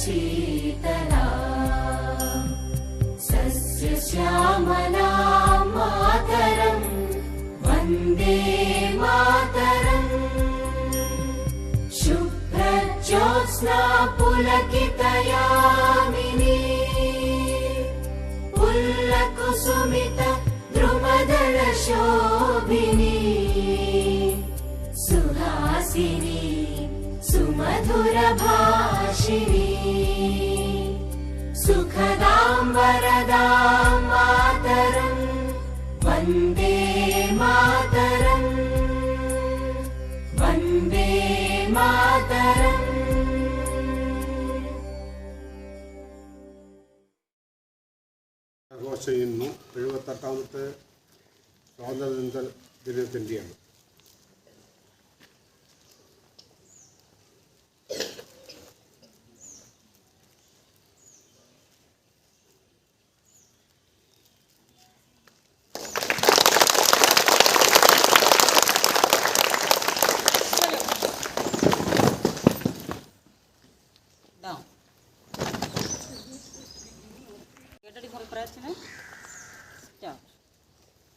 शीतला सस्यश्यामला मातरम् वन्दे मातरम् शुभ्रज्योत्स्ना पुलकितयामिनी पुल्लकुसुमित द्रुमदलशोभिनी सुहासिनी सुमधुरभाषिणी सुखदां वरदां मातरम् वन्दे मातरम् वन्दे मातरम्. ആഘോഷം ചെയ്യുന്നു. 78ാമത്തെ സ്വാതന്ത്ര്യ ദിനത്തിൻ്റെയാണ്.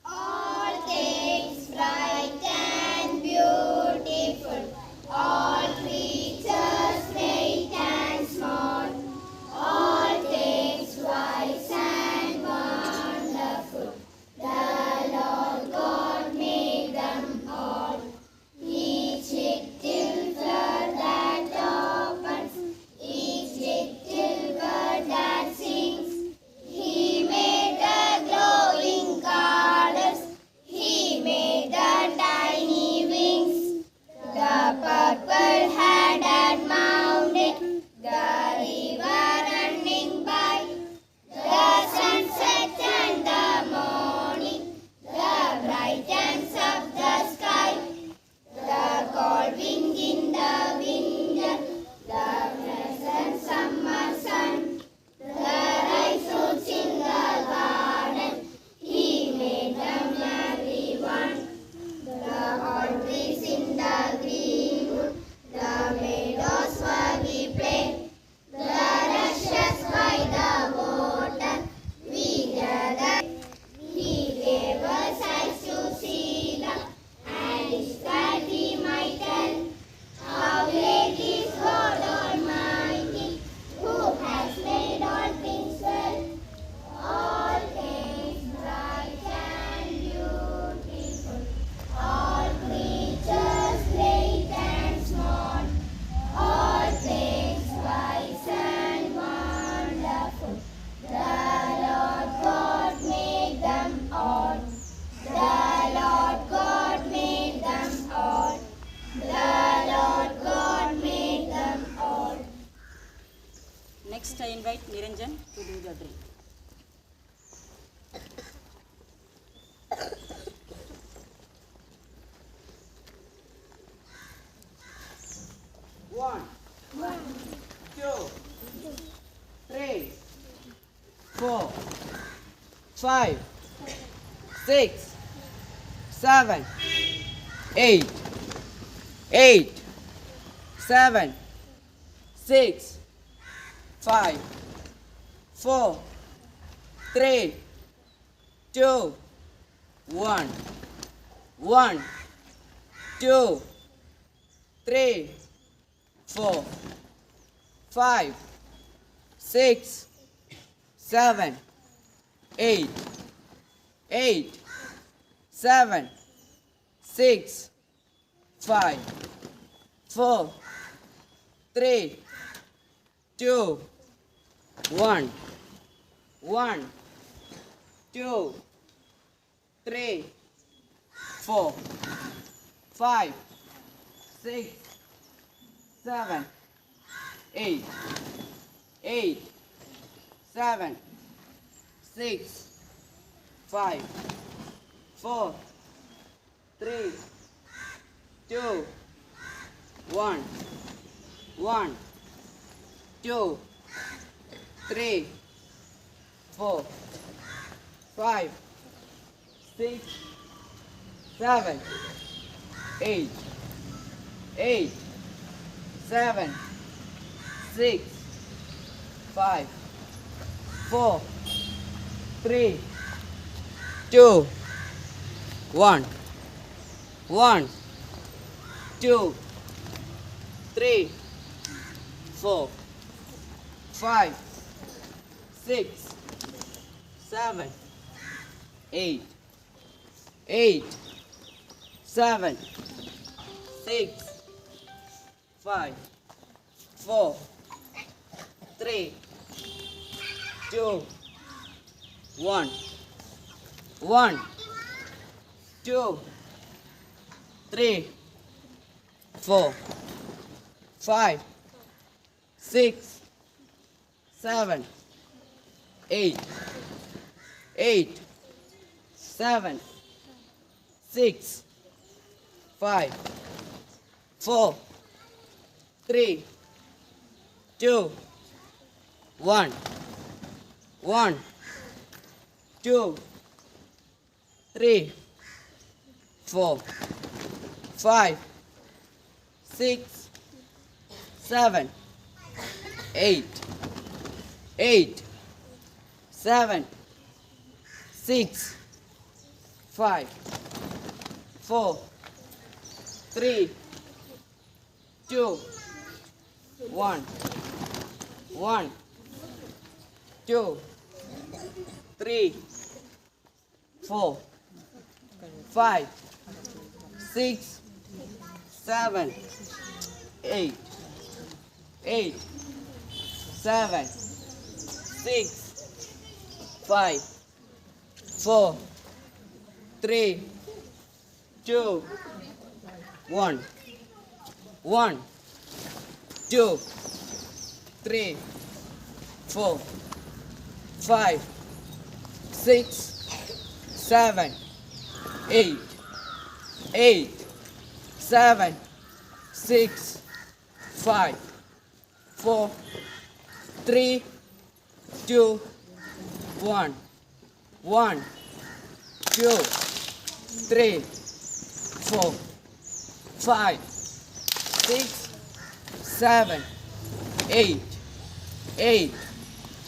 All things bright and beautiful, all creatures great and small, all things wise and wonderful, the Lord God made them all. Each little flower that opens, each little bird that sings, He made the glowing colors, He made the tiny wings, the purple-headed mountain, the river running by, the sunset and the morning, the brightness of the sky, the cold wind in the winter, the pleasant summer sun, the ripe fruits in the garden, He made them everyone. The old trees in the greenwood, the meadows where we play, the rushes by the water, we gather. He gave us eyes to see them, and His that He might tell how great is God Almighty, who has made all things well. All things bright and beautiful, all creatures great and small, all things wise and wonderful, the Lord God made them all. The Lord God made them all. The Lord God made them all. Next, I invite Niranjan to do the drill. One, two, three, 4, 5, 6, 7, 8, 7, 6, 5, 4, 3, 2, 1, 1, 2, 3, 4, 5, 6, 7, 8, 7, 6, 5, 4, 3, 2, 1, 1, 2, 3, 4, 5, 6, 7, 8, 7, 6, 5, 4, 3, 2, 1, 1, 2, 3, 4, 5, 6, 7, 8, 7, 6, 5, 4, 3, 2, 1. 1, 2, 3, 4, 5, 6, 7, 8, 8, 7, 6, 5, 4, 3, 2, 1. 1, 2, 3, 4, 5, 6, 7, 8, 8, 7, 6, 5, 4, 3, 2, 1. 1, 2, 3, 4, 5, 6, 7, 8, 8, 7, 6, 5, 4, 3, 2, 1. 1, 2, 3, 4, 5, 6, 7, 8, 8, 7, 6, 5, 4, 3, 2, 1. 1, 2, 3, 4, 5, 6, 7, 8, 8, 7, 6, 5, 4, 3, 2, 1. 1, 2, 3, 4, 5, 6, 7, 8, 8,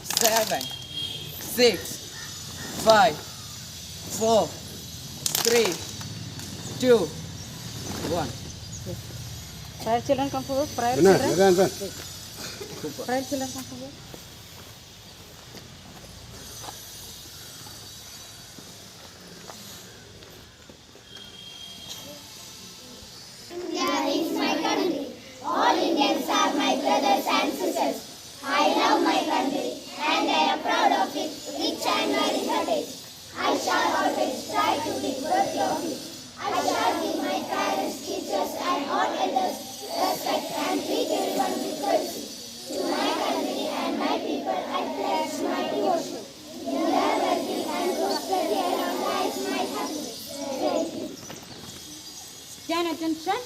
7, 6, 5, 4, 3, 2, 1. Prayer children come forward. Prayer പിന്നെ children. ഇതാ Prayer children come forward. India is my country. All Indians are my brothers and sisters. I love my country and I am proud of its rich and varied heritage. I shall always try to be worthy of it. I shall give my parents, teachers and all elders respect and treat everyone with courtesy. To my country and my people I pledge my devotion. In their well-being and prosperity alone lies my happiness. Thank you. Stand attention.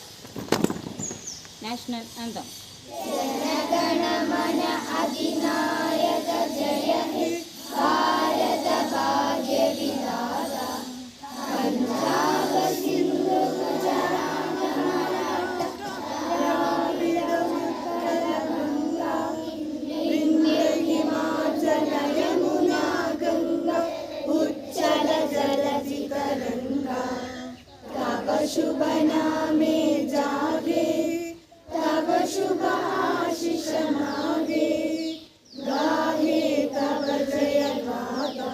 National anthem. Jana Gana Mana अधिनायक जय हे भारत भाग्य विधाता पंजाब सिंधु गुजरात मराठा द्राविड़ उत्कल गंगा विंध्य हिमाचल यमुना गंगा उच्चल जलधि तरंगा तब शुभ नामे जागे तब शुभ आशीष मागे गाहे तब जय गाथा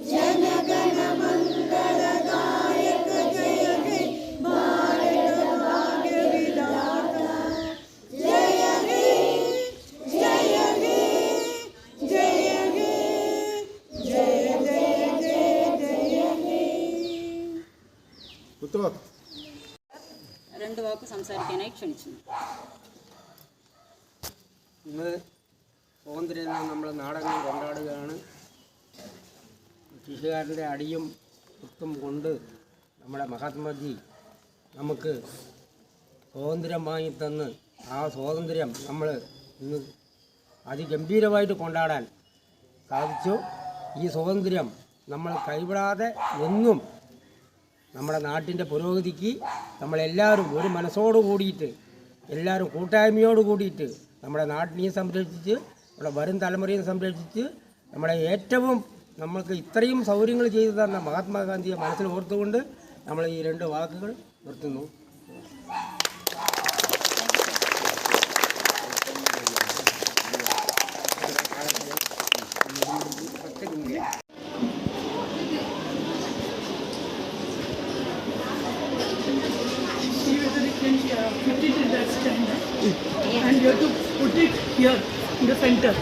जन गण मंगल गायक जय हे भारत भाग्य विधाता जय हे जय हे जय हे जय जय जय जय हे. കുത്തുവോ രണ്ട് വാക്ക് സംസാരിക്കാനായി ക്ഷണിച്ചു. ഇന്ന് സ്വാതന്ത്ര്യദിനം നമ്മൾ നാടകം കൊണ്ടാടുകയാണ്. ബ്രിട്ടീഷുകാരൻ്റെ അടിയും കുത്തും കൊണ്ട് നമ്മുടെ മഹാത്മാജി നമുക്ക് സ്വാതന്ത്ര്യം വാങ്ങിത്തന്ന് ആ സ്വാതന്ത്ര്യം നമ്മൾ ഇന്ന് അതിഗംഭീരമായിട്ട് കൊണ്ടാടാൻ സാധിച്ചു. ഈ സ്വാതന്ത്ര്യം നമ്മൾ കൈവിടാതെ എന്നും നമ്മുടെ നാട്ടിൻ്റെ പുരോഗതിക്ക് നമ്മളെല്ലാവരും ഒരു മനസ്സോട് കൂടിയിട്ട് എല്ലാവരും കൂട്ടായ്മയോട് കൂടിയിട്ട് നമ്മുടെ നാട്ടിനെ സംരക്ഷിച്ച് നമ്മുടെ വരും തലമുറയും സംരക്ഷിച്ച് നമ്മളെ ഏറ്റവും നമ്മൾക്ക് ഇത്രയും സൗകര്യങ്ങൾ ചെയ്തു തന്ന മഹാത്മാഗാന്ധിയെ മനസ്സിൽ ഓർത്തുകൊണ്ട് നമ്മൾ ഈ 2 വാക്കുകൾ നിർത്തുന്നു. See whether you can put it in that stand, and you have to put it here in the center.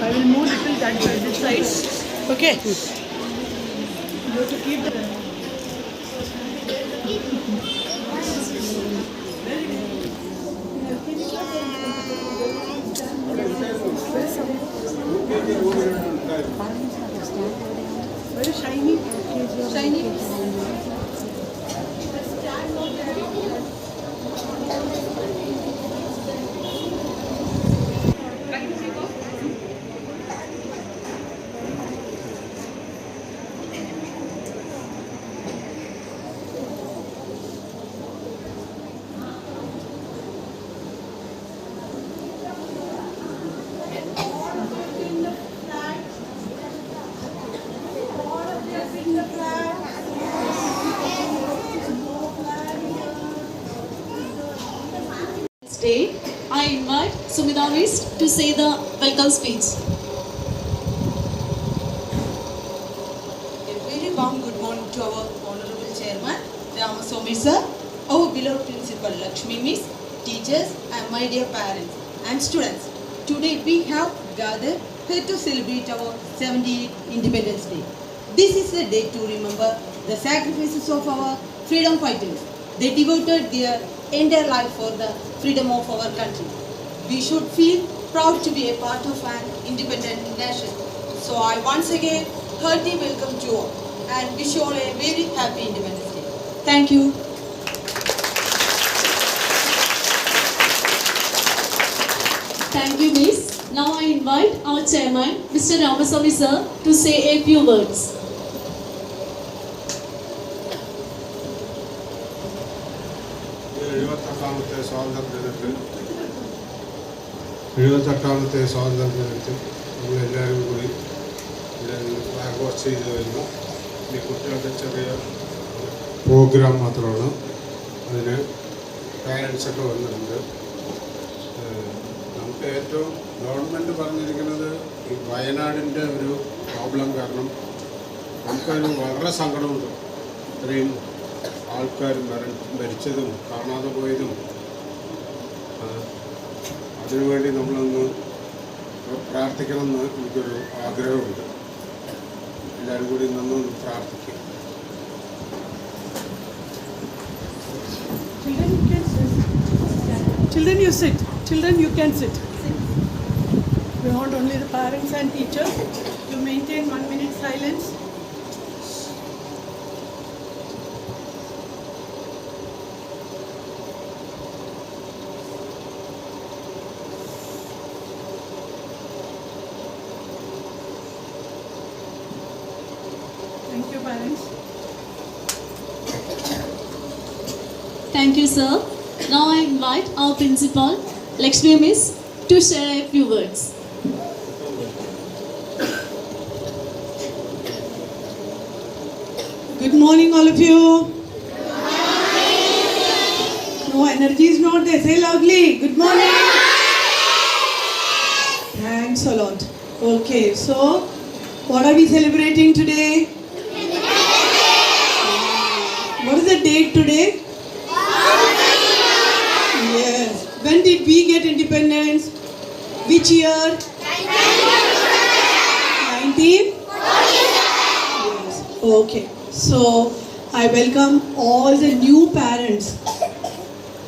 I will move little that side, this side. Okay. You have to keep the. Very shiny. Shiny. Day, I invite Sumita Miss to say the welcome speech. A very warm good morning to our Honorable Chairman, Ramaswamy Sir, our beloved Principal Lakshmi Miss, teachers and my dear parents and students. Today we have gathered here to celebrate our 78th Independence Day. This is a day to remember the sacrifices of our freedom fighters. They devoted their entire life for the freedom of our country. We should feel proud to be a part of an independent nation. So I once again heartily welcome you all and wish you all a very happy Independence Day. Thank you. Thank you, Miss. Now I invite our chairman, Mr. Ramaswamy Sir, to say a few words. എഴുപത്തെട്ടാമത്തെ സ്വാതന്ത്ര്യദിനത്തിൽ നമ്മളെല്ലാവരും കൂടി flag host ചെയ്ത് വരുന്നു. ഇനി കുട്ടികളുടെ ചെറിയ programme മാത്രമാണ്. അതിന് പാരൻസൊക്കെ വന്നിട്ടുണ്ട്. നമുക്ക് ഏറ്റവും ഗവൺമെൻറ് പറഞ്ഞിരിക്കുന്നത് ഈ വയനാടിൻ്റെ ഒരു പ്രോബ്ലം കാരണം നമുക്കതിന് വളരെ സങ്കടമുണ്ട്. ഇത്രയും ആൾക്കാർ മരിച്ചതും കാണാതെ പോയതും. അതിനുവേണ്ടി നമ്മളൊന്ന് പ്രാർത്ഥിക്കണമെന്ന് എനിക്കൊരു ആഗ്രഹമുണ്ട്. എല്ലാവരും കൂടി നിന്നൊന്ന് പ്രാർത്ഥിക്കും. Children, you sit. Children, you can sit. We want only the parents and teachers to maintain 1 minute silence. Thank you, parents. Thank you, sir. Now I invite our principal, Lakshmi Miss, to share a few words. Good morning, all of you. No, energy is not there. Say loudly. Good morning. Thanks a lot. Okay, so what are we celebrating today? What is the date today? Yes. When did we get independence? Which year? 1947. Yes. Okay. So I welcome all the new parents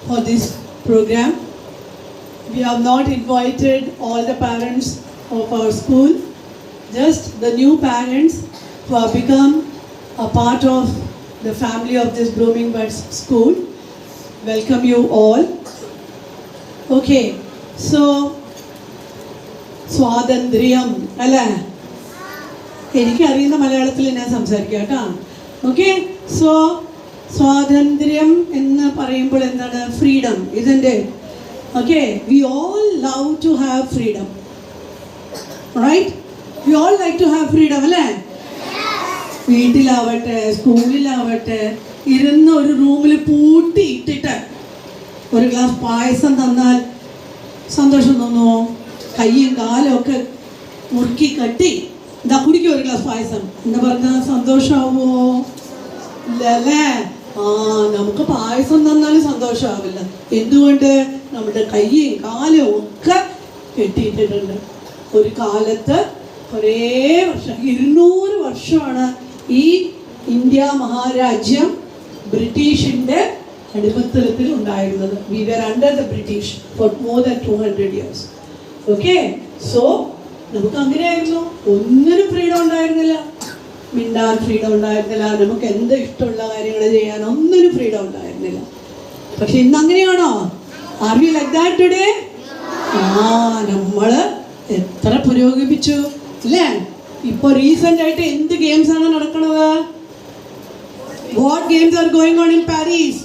for this program. We have not invited all the parents of our school, just the new parents who have become a part of the family of this Blooming Buds School. Welcome you all. Okay, so സ്വാതന്ത്ര്യം അല്ലേ? എനിക്കറിയുന്ന മലയാളത്തിൽ ഞാൻ സംസാരിക്കാം കേട്ടോ. Okay, so സ്വാതന്ത്ര്യം എന്ന് പറയുമ്പോൾ എന്താണ്? Freedom, isn't it? Okay, we all love to have freedom. Right? We all like to have freedom, അല്ലേ? വീട്ടിലാവട്ടെ സ്കൂളിലാവട്ടെ ഇരുന്ന് ഒരു റൂമിൽ പൂട്ടി ഇട്ടിട്ട് ഒരു ഗ്ലാസ് പായസം തന്നാൽ സന്തോഷം തോന്നുമോ? കയ്യും കാലും ഒക്കെ മുറുക്കി കട്ടി എന്താ കുടിക്കും ഒരു ഗ്ലാസ് പായസം എന്താ പറഞ്ഞാൽ സന്തോഷമാവുമോ? ഇല്ലല്ലേ? നമുക്ക് പായസം തന്നാലും സന്തോഷമാവില്ല. എന്തുകൊണ്ട്? നമ്മുടെ കയ്യും കാലും ഒക്കെ കെട്ടിയിട്ടിട്ടുണ്ട്. ഒരു കാലത്ത് കുറേ വർഷം 200 വർഷമാണ് ഈ ഇന്ത്യ മഹാരാജ്യം ബ്രിട്ടീഷിൻ്റെ അടിമത്തത്തിൽ ഉണ്ടായിരുന്നത്. We were under the British for more than 200 years. Okay, so നമുക്ക് അങ്ങനെയായിരുന്നു. ഒന്നിനും ഫ്രീഡം ഉണ്ടായിരുന്നില്ല. മിണ്ടാൻ ഫ്രീഡം ഉണ്ടായിരുന്നില്ല. നമുക്ക് എന്ത് ഇഷ്ടമുള്ള കാര്യങ്ങൾ ചെയ്യാൻ ഒന്നിനും ഫ്രീഡം ഉണ്ടായിരുന്നില്ല. പക്ഷെ ഇന്ന് അങ്ങനെയാണോ? Are we like that today? നമ്മൾ എത്ര പുരോഗമിച്ചു അല്ലേ? ഇപ്പോൾ റീസെൻ്റ് ആയിട്ട് എന്ത് ഗെയിംസ് ആണ് നടക്കുന്നത്? What games are going on in Paris?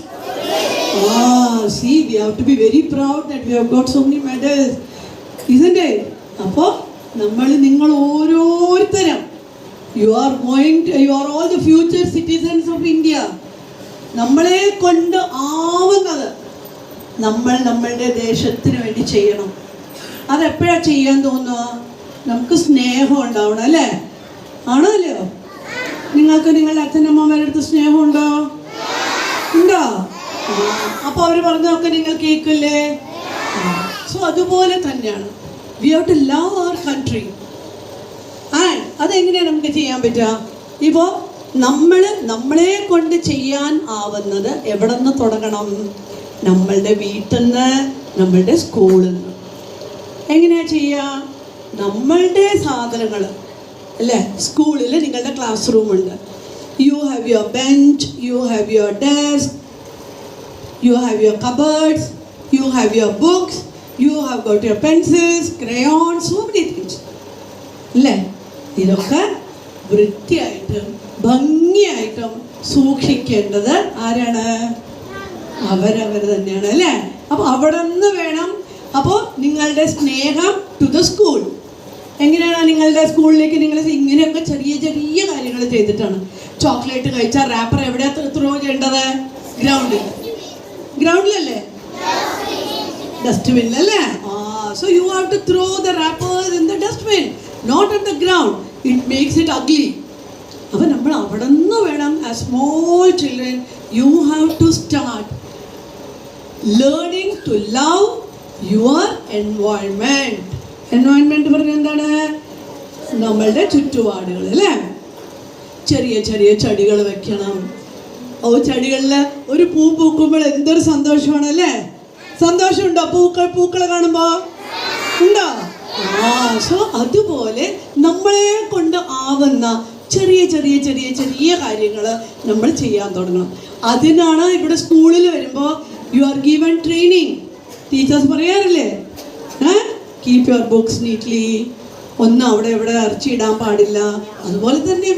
See, we have to be very proud that we have got so many medals, isn't it? അപ്പോൾ നിങ്ങൾ ഓരോരുത്തരും you are all the future citizens of India. നമ്മളെ കൊണ്ട് ആവുന്നത് നമ്മളുടെ ദേശത്തിന് വേണ്ടി ചെയ്യണം. അതെപ്പോഴാണ് ചെയ്യാൻ തോന്നുക? നമുക്ക് സ്നേഹം ഉണ്ടാവണം, അല്ലേ? ആണോ അല്ലയോ? നിങ്ങൾക്ക് നിങ്ങളുടെ അച്ഛനമ്മമാരുടെ അടുത്ത് സ്നേഹമുണ്ടോ? ഉണ്ടോ? അപ്പോൾ അവർ പറഞ്ഞതൊക്കെ നിങ്ങൾ കേൾക്കില്ലേ? സോ അതുപോലെ തന്നെയാണ് we have to love our country. And അതെങ്ങനെയാണ് നമുക്ക് ചെയ്യാൻ പറ്റുക? ഇപ്പോൾ നമ്മളെ കൊണ്ട് ചെയ്യാൻ ആവുന്നത് എവിടെ നിന്ന് തുടങ്ങണം? നമ്മളുടെ വീട്ടിൽ നിന്ന്, നമ്മളുടെ സ്കൂളിൽ നിന്ന്. എങ്ങനെയാണ് ചെയ്യുക? നമ്മളുടെ സാധനങ്ങൾ അല്ലേ? സ്കൂളിൽ നിങ്ങളുടെ ക്ലാസ് റൂമുണ്ട്. You have your bench, you have your desk, you have your cupboards, you have your books, you have got your pencils, crayons, so many things. അല്ലേ? ഇതൊക്കെ വൃത്തിയായിട്ടും ഭംഗിയായിട്ടും സൂക്ഷിക്കേണ്ടത് ആരാണ്? അവരവർ തന്നെയാണ്, അല്ലേ? അപ്പോൾ അവിടെ നിന്ന് വേണം. അപ്പോൾ നിങ്ങളുടെ സ്നേഹം ടു ദ സ്കൂൾ. എങ്ങനെയാണ് നിങ്ങളുടെ സ്കൂളിലേക്ക് നിങ്ങൾ ഇങ്ങനെയൊക്കെ ചെറിയ ചെറിയ കാര്യങ്ങൾ ചെയ്തിട്ടാണ്. ചോക്ലേറ്റ് കഴിച്ചാൽ റാപ്പർ എവിടെയാണ് ത്രോ ചെയ്യേണ്ടത്? ഗ്രൗണ്ടിലല്ലേ? ഡസ്റ്റ്ബിൻ അല്ലേ? So you have to throw the wrappers in the dustbin, not at the ground. It makes it ugly. അപ്പോൾ നമ്മൾ അവിടെ നിന്ന് വേണം. As small children you have to start learning to love your environment. Environment പറഞ്ഞാൽ എന്താണ്? നമ്മളുടെ ചുറ്റുപാടുകൾ, അല്ലേ? ചെറിയ ചെറിയ ചെടികൾ വെക്കണം. ചെടികളിൽ ഒരു പൂ പൂക്കുമ്പോൾ എന്തൊരു സന്തോഷമാണ്, അല്ലേ? സന്തോഷമുണ്ടോ പൂക്കളെ കാണുമ്പോൾ? ഉണ്ടോ? സോ അതുപോലെ നമ്മളെ കൊണ്ട് ആവുന്ന ചെറിയ ചെറിയ ചെറിയ ചെറിയ കാര്യങ്ങൾ നമ്മൾ ചെയ്യാൻ തുടങ്ങണം. അതിനാണ് ഇവിടെ സ്കൂളിൽ വരുമ്പോൾ you are given training. Teachers പറയാറില്ലേ, കീപ് യുവർ ബുക്സ് നീറ്റ്ലി, ഒന്നും അവിടെ എവിടെ ഇറച്ചിയിടാൻ പാടില്ല. അതുപോലെ തന്നെ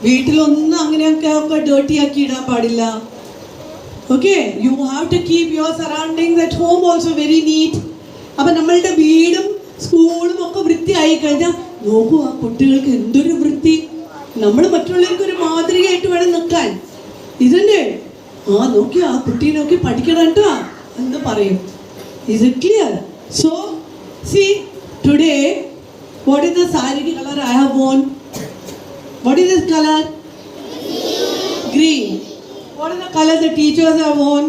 വീട്ടിലൊന്നും അങ്ങനെയൊക്കെ ഡേർട്ടി ആക്കി ഇടാൻ പാടില്ല. Okay, you have to keep your surroundings at home also very neat. അപ്പം നമ്മളുടെ വീടും സ്കൂളും ഒക്കെ വൃത്തിയായി കഴിഞ്ഞാൽ നോക്കൂ, ആ കുട്ടികൾക്ക് എന്തൊരു വൃത്തി. നമ്മൾ മറ്റുള്ളവർക്ക് ഒരു മാതൃകയായിട്ട് വേണം നിൽക്കാൻ. ഇതല്ലേ? നോക്കി ആ കുട്ടിയെ നോക്കി പഠിക്കണം കേട്ടോ എന്ന് പറയും. Is it clear? So C today what is the sari colour I have von? What is this color? Green. What is the color the teachers have worn?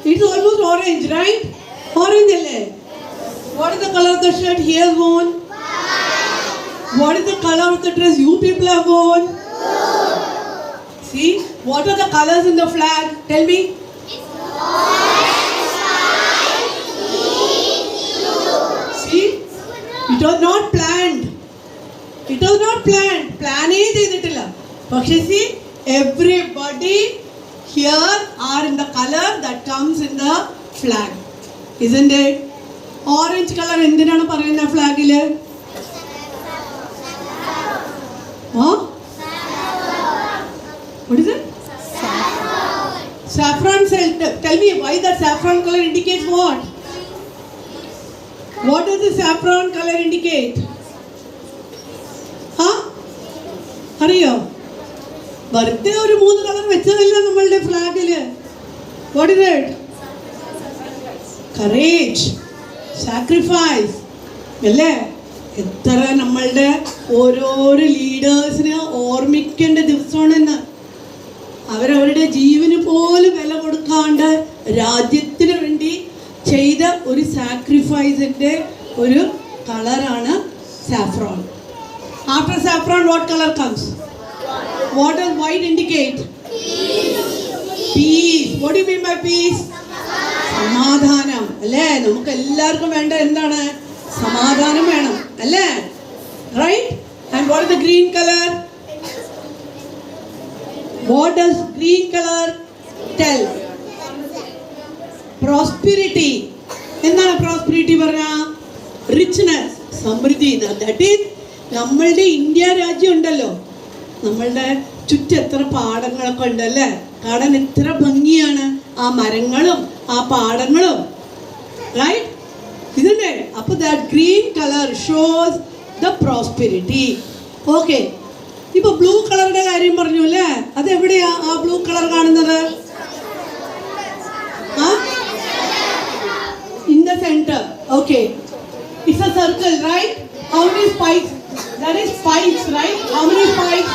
It's almost orange, right? Orange, alle. What is the color of the shirt he has worn? What is the color of the dress you people have worn? See, what are the colors in the flag? Tell me. See? It was not planned. Planning ചെയ്തിട്ടില്ല. പക്ഷേ see, everybody here are in the color that comes in the flag, isn't it? Orange color എന്തിനാണ് പറയുന്നത് ഫ്ലാഗില്? What is it? Saffron. Tell me why that saffron color indicates what? What does the saffron color indicate? Huh? അറിയോ? വെറുതെ ഒരു 3 colour വെച്ചതല്ല നമ്മളുടെ ഫ്ലാഗില്. What is it? Courage, sacrifice. അല്ലേ? എത്ര നമ്മളുടെ ഓരോരോ ലീഡേഴ്സിനെ ഓർമ്മിക്കേണ്ട ദിവസമാണെന്ന്. അവരവരുടെ ജീവന് പോലും വില കൊടുക്കാണ്ട് രാജ്യത്തിന് വേണ്ടി ചെയ്ത ഒരു സാക്രിഫൈസിൻ്റെ ഒരു കളറാണ് saffron. After saffron what colour comes? What does white indicate? Peace. What do you mean by peace? സമാധാനം. അല്ലേ? നമുക്ക് എല്ലാവർക്കും വേണ്ട എന്താണ്? സമാധാനം വേണം. അല്ലേ? Right? And what is the green color? What does green color tell? Prosperity. എന്താണ് പ്രോസ്പെരിറ്റി പറഞ്ഞ? റിച്ച്നെസ്, സമൃദ്ധി. ദാറ്റ് ഈസ് നമ്മളുടെ ഇന്ത്യ രാജ്യം ഉണ്ടല്ലോ, നമ്മളുടെ ചുറ്റും എത്ര പാടങ്ങളൊക്കെ ഉണ്ടല്ലേ, കാണാൻ എത്ര ഭംഗിയാണ് ആ മരങ്ങളും ആ പാടങ്ങളും. റൈറ്റ്? ഇതല്ലേ? അപ്പോൾ that green colour shows the prosperity. Okay, ഇപ്പൊ ബ്ലൂ കളറിന്റെ കാര്യം പറഞ്ഞു അല്ലേ? അതെവിടെയാ ആ ബ്ലൂ കളർ കാണുന്നത്? In the center. Okay. It's a circle, right? How many spikes? That is spikes, right? How many spikes?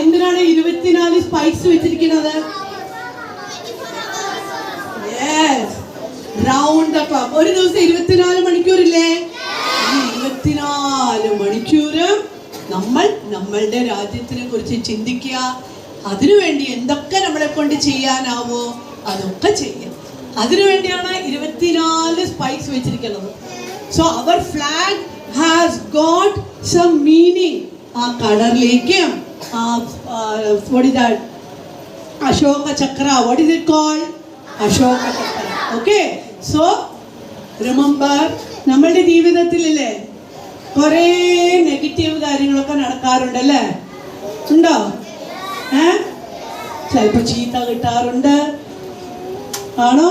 എന്തിനാണ് 24 സ്പൈക്സ് വെച്ചിരിക്കുന്നത്? Yes. Round the clock. ഒരു ദിവസം 24 മണിക്കൂറില്ലേ? 24 മണിക്കൂറും നമ്മൾ നമ്മളുടെ രാജ്യത്തിനെ കുറിച്ച് ചിന്തിക്കുക. അതിനുവേണ്ടി എന്തൊക്കെ നമ്മളെ കൊണ്ട് ചെയ്യാനാവോ അതൊക്കെ ചെയ്യാം. അതിനുവേണ്ടിയാണ് 24 സ്പൈക്സ് വെച്ചിരിക്കുന്നത്. So our flag has got some meaning. ആ കളറിലേക്കും what is that? Ashoka Chakra. What is it called? Ashoka Chakra. Okay. So remember, നമ്മളുടെ ജീവിതത്തിലല്ലേ കുറേ നെഗറ്റീവ് കാര്യങ്ങളൊക്കെ നടക്കാറുണ്ടല്ലേ? ഉണ്ടോ? ചിലപ്പോൾ ചീത്ത കിട്ടാറുണ്ട്. ആണോ?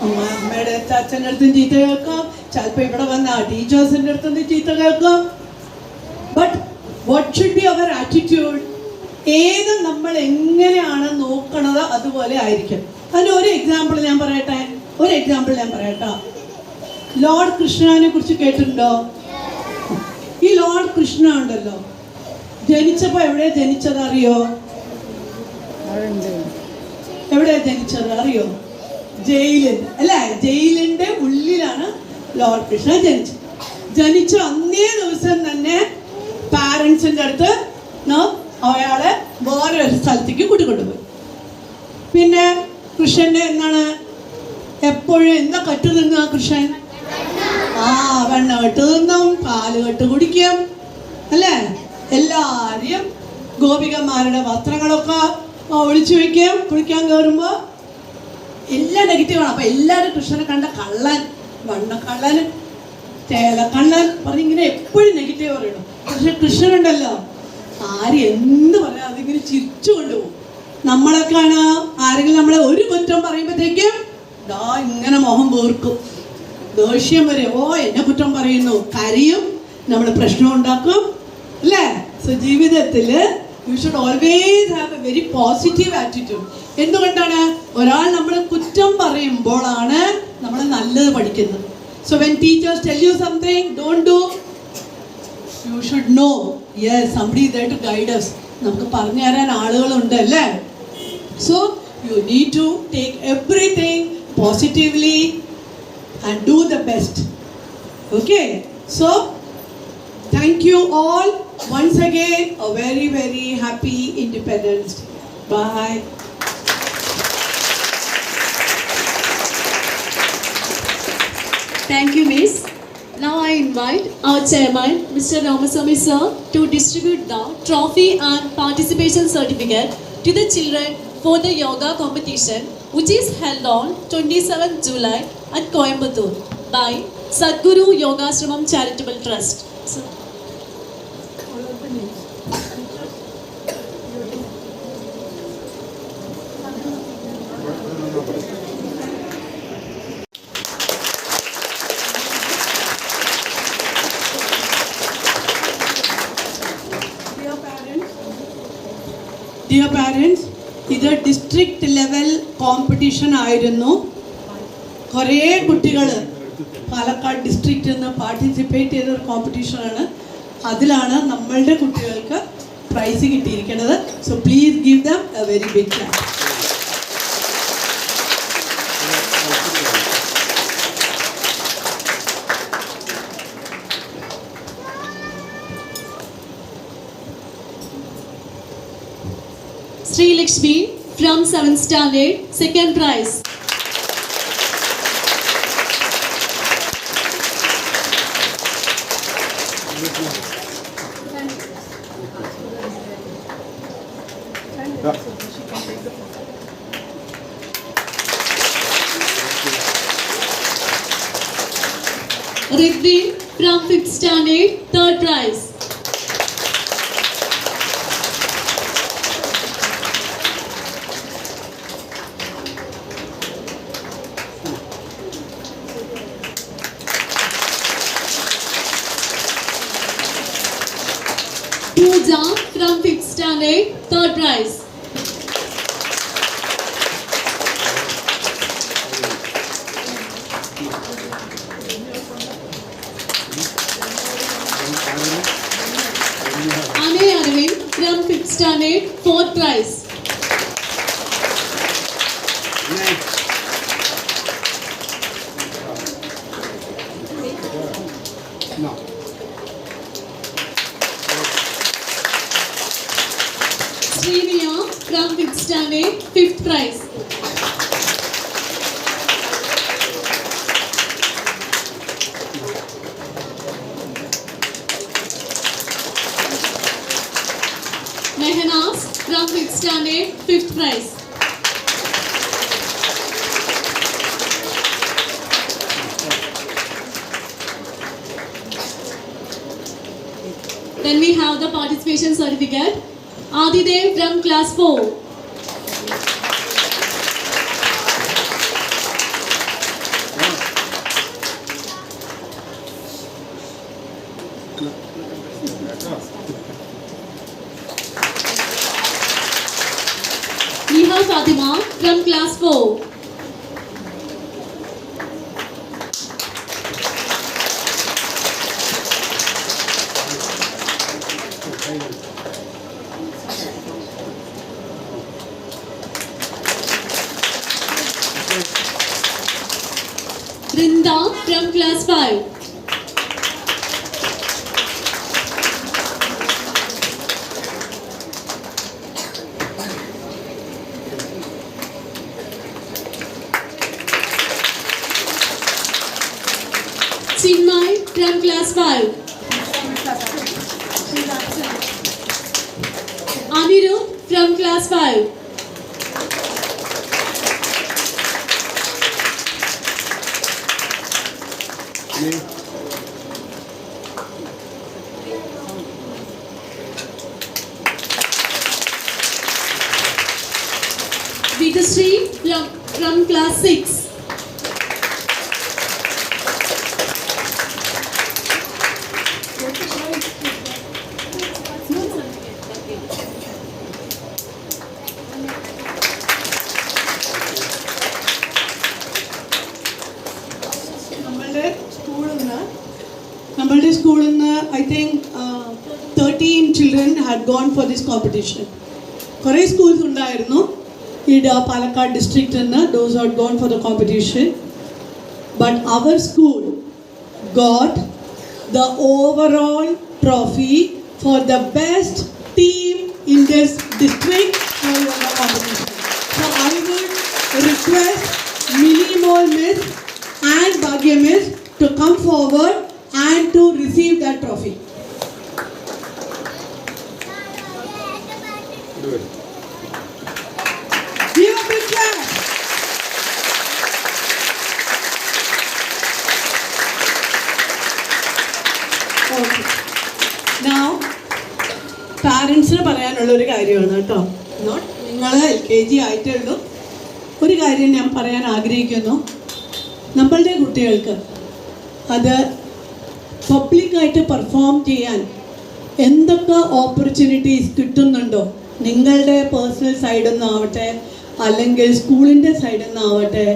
അമ്മയുടെ അച്ഛൻ്റെ അടുത്തും ചീത്ത കേൾക്കാം. ചിലപ്പോൾ ഇവിടെ വന്ന ടീച്ചേഴ്സിൻ്റെ അടുത്തും ചീത്ത കേൾക്കാം. But what should be our attitude? ഏത് നമ്മൾ എങ്ങനെയാണ് നോക്കണത് അതുപോലെ ആയിരിക്കും. അതിന് ഒരു എക്സാമ്പിൾ ഞാൻ പറയട്ടെ. ലോർഡ് കൃഷ്ണനെ കുറിച്ച് കേട്ടിട്ടുണ്ടോ? ഈ ലോർഡ് കൃഷ്ണ ഉണ്ടല്ലോ, ജനിച്ചപ്പോൾ എവിടെയാ ജനിച്ചത് അറിയോ? എവിടെയാ ജനിച്ചത് അറിയോ? ജയിലിൽ, അല്ലേ? ജയിലിന്റെ ഉള്ളിലാണ് ലോർഡ് കൃഷ്ണ ജനിച്ചത്. ജനിച്ച അന്നേ ദിവസം തന്നെ പാരൻസിന്റെ അടുത്ത് അയാളെ വേറെ ഒരു സ്ഥലത്തേക്ക് കൂട്ടിക്കൊണ്ടുപോയി. പിന്നെ കൃഷ്ണന്റെ എന്താണ് എപ്പോഴും എന്താ കെട്ടു തിന്നുക? കൃഷ്ണൻ വെണ്ണ കെട്ട് തിന്നും, പാല് കെട്ട് കുടിക്കും, അല്ലേ? എല്ലാരെയും ഗോപികന്മാരുടെ വസ്ത്രങ്ങളൊക്കെ ഒളിച്ചു വെക്കും. കുളിക്കാൻ കയറുമ്പോൾ എല്ലാം നെഗറ്റീവാണ്. അപ്പം എല്ലാവരും കൃഷ്ണനെ കണ്ട കള്ളൻ, വണ്ണക്കള്ളൻ, ചേലക്കള്ളൻ പറഞ്ഞിങ്ങനെ എപ്പോഴും നെഗറ്റീവ് പറയണം. പക്ഷെ കൃഷ്ണനുണ്ടല്ലോ ആര് എന്ത് പറയാം അതിങ്ങനെ ചിരിച്ചു കൊണ്ടുപോകും. നമ്മളൊക്കെയാണ് ആരെങ്കിലും നമ്മളെ ഒരു കുറ്റം പറയുമ്പോഴത്തേക്കും ഇങ്ങനെ മുഖം വീർക്കും, ദേഷ്യം വരും. എന്നെ കുറ്റം പറയുന്നു, കരയും, നമ്മൾ പ്രശ്നം ഉണ്ടാക്കും, അല്ലേ? സോ ജീവിതത്തിൽ you should always have A very positive attitude. എന്തുകൊണ്ടാണ്? ഒരാൾ നമ്മൾ കുറ്റം പറയുമ്പോഴാണ് നമ്മൾ നല്ലത് പഠിക്കുന്നത്. So when teachers tell you something don't do, you should know, yes, somebody is there to guide us. നമുക്ക് പറഞ്ഞു തരാൻ ആളുകളുണ്ട്, അല്ലേ? So you need to take everything positively and do the best. Okay, so thank you all once again. A very very happy Independence Day. Bye. Thank you, Miss. Now I invite our chairman, Mr. Ramaswamy sir, to distribute the trophy and participation certificate to the children for the yoga competition, which is held on 27 July at Coimbatore by Sadhguru Yogashramam Charitable Trust. So, dear parents, ഇത് district level competition ആയിരുന്നു. കുറേ കുട്ടികൾ പാലക്കാട് ഡിസ്ട്രിക്റ്റിൽ നിന്ന് participate ചെയ്ത കോമ്പറ്റീഷനാണ്. അതിലാണ് നമ്മളുടെ കുട്ടികൾക്ക് പ്രൈസ് കിട്ടിയിരിക്കുന്നത്. So please give them a very big clap. Sri Lakshmi from 7th standard, second prize. Ridvin from 5th standard, third prize. Pooja from 5th standard, third prize. Ane Arvind from 5th standard, fourth prize. No. Sriviya from 5th standard, fifth prize. Mehanas from 5th standard, fifth prize. Then we have the participation certificate. Adidev from class 4. We have Fatima from class 4. Brinda from class 5. Chinmay from class 5. Anirudh from class 5. Vidashree from class 6. നമ്മളുടെ സ്കൂളിൽ നിന്ന് I think 13 children had gone for this competition. കുറേ schools ഉണ്ടായിരുന്നു ഈ പാലക്കാട് ഡിസ്ട്രിക്റ്റിൽ നിന്ന് those who had gone for the competition. But our school got the overall trophy for the best team in this district for yoga competition. So I would request Minimol Miss and Bhagya Miss to come forward and to receive that trophy. Give a big clap. Okay. Now, പാരൻസിന് പറയാനുള്ളൊരു കാര്യമാണ് കേട്ടോ. നിങ്ങൾ LKG ആയിട്ടേ ഉള്ളൂ. ഒരു കാര്യം ഞാൻ പറയാൻ ആഗ്രഹിക്കുന്നു. നമ്മളുടെ കുട്ടികൾക്ക് അത് പബ്ലിക്കായിട്ട് പെർഫോം ചെയ്യാൻ എന്തൊക്കെ ഓപ്പർച്യൂണിറ്റീസ് കിട്ടുന്നുണ്ടോ നിങ്ങളുടെ പേഴ്സണൽ സൈഡിൽ നിന്നാവട്ടെ അല്ലെങ്കിൽ സ്കൂളിൻ്റെ സൈഡിൽ നിന്നാവട്ടെ,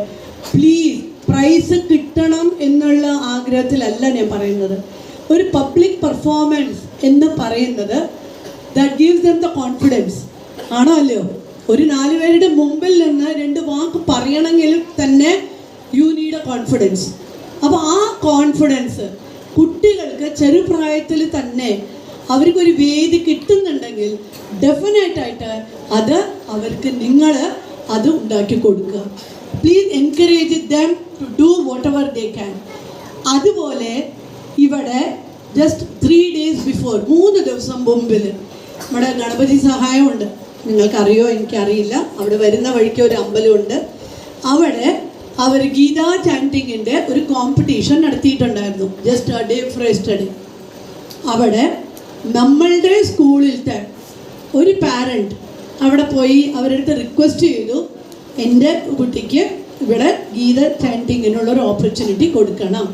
പ്ലീസ് പ്രൈസ് കിട്ടണം എന്നുള്ള ആഗ്രഹത്തിലല്ല ഞാൻ പറയുന്നത്. ഒരു പബ്ലിക് പെർഫോമൻസ് എന്ന് പറയുന്നത് that gives them the confidence ആണോ അല്ലയോ? ഒരു 4 പേരുടെ മുമ്പിൽ നിന്ന് 2 വാക്ക് പറയണമെങ്കിൽ തന്നെ യു നീഡ് എ കോൺഫിഡൻസ്. അപ്പോൾ ആ കോൺഫിഡൻസ് കുട്ടികൾക്ക് ചെറുപ്രായത്തിൽ തന്നെ അവർക്കൊരു വേദി കിട്ടുന്നുണ്ടെങ്കിൽ ഡെഫിനറ്റായിട്ട് അത് അവർക്ക് നിങ്ങൾ അത് ഉണ്ടാക്കി കൊടുക്കുക. Please encourage them to do whatever they can. അതുപോലെ ഇവിടെ ജസ്റ്റ് 3 days ബിഫോർ, 3 ദിവസം മുമ്പിൽ നമ്മുടെ ഗണപതി സഹായമുണ്ട്. നിങ്ങൾക്കറിയോ എനിക്കറിയില്ല. അവിടെ വരുന്ന വഴിക്ക് ഒരു അമ്പലമുണ്ട്. അവിടെ അവർ ഗീതാ ചാൻറ്റിങ്ങിൻ്റെ ഒരു കോമ്പറ്റീഷൻ നടത്തിയിട്ടുണ്ടായിരുന്നു. Just a day for yesterday. അവിടെ നമ്മളുടെ സ്കൂളിലത്തെ ഒരു പാരൻറ്റ് അവിടെ പോയി അവരുടെ അടുത്ത് റിക്വസ്റ്റ് ചെയ്തു, എൻ്റെ കുട്ടിക്ക് ഇവിടെ ഗീത ചാൻറ്റിങ്ങിനുള്ളൊരു ഓപ്പർച്യൂണിറ്റി കൊടുക്കണം.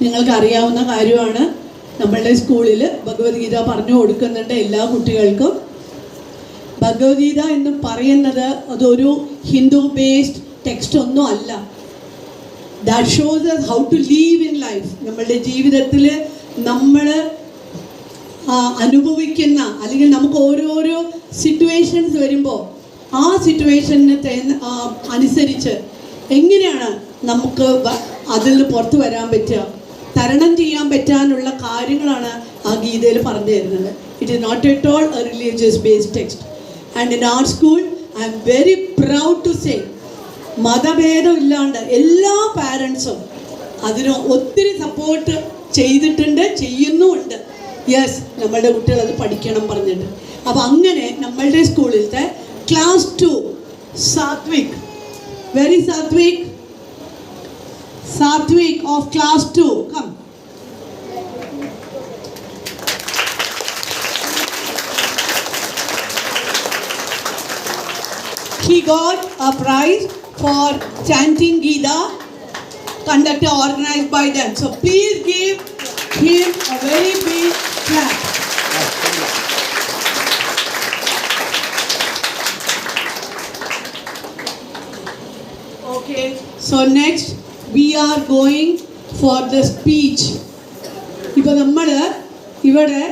നിങ്ങൾക്കറിയാവുന്ന കാര്യമാണ്, നമ്മളുടെ സ്കൂളിൽ ഭഗവത്ഗീത പറഞ്ഞു കൊടുക്കുന്നുണ്ട് എല്ലാ കുട്ടികൾക്കും. ഭഗവത്ഗീത എന്ന് പറയുന്നത് അതൊരു ഹിന്ദു ബേസ്ഡ് ടെക്സ്റ്റ് ഒന്നും അല്ല. That shows us how to live in life. നമ്മളുടെ ജീവിതത്തിൽ നമ്മൾ അനുഭവിക്കുന്ന അല്ലെങ്കിൽ നമുക്ക് ഓരോരോ സിറ്റുവേഷൻസ് വരുമ്പോൾ ആ സിറ്റുവേഷന് അനുസരിച്ച് എങ്ങനെയാണ് നമുക്ക് അതിൽ നിന്ന് പുറത്തു വരാൻ പറ്റുക, തരണം ചെയ്യാൻ പറ്റാനുള്ള കാര്യങ്ങളാണ് ആ ഗീതയിൽ പറഞ്ഞു തരുന്നത്. It is not at all a religious based text. And in our school I am very proud to say, മതഭേദം ഇല്ലാണ്ട് എല്ലാ പാരൻസും അതിന് ഒത്തിരി സപ്പോർട്ട് ചെയ്തിട്ടുണ്ട്, ചെയ്യുന്നുമുണ്ട്. യെസ്, നമ്മളുടെ കുട്ടികൾ അത് പഠിക്കണം പറഞ്ഞിട്ട്. അപ്പോൾ അങ്ങനെ നമ്മളുടെ സ്കൂളിലത്തെ class 2 Satvik, very Satvik, Satvik of class 2 come. He got a prize for chanting Gita, conducted organized by them. So please give him a very big clap. Okay, so next we are going for the speech. ഇപ്പോൾ നമ്മൾ ഇവിടെ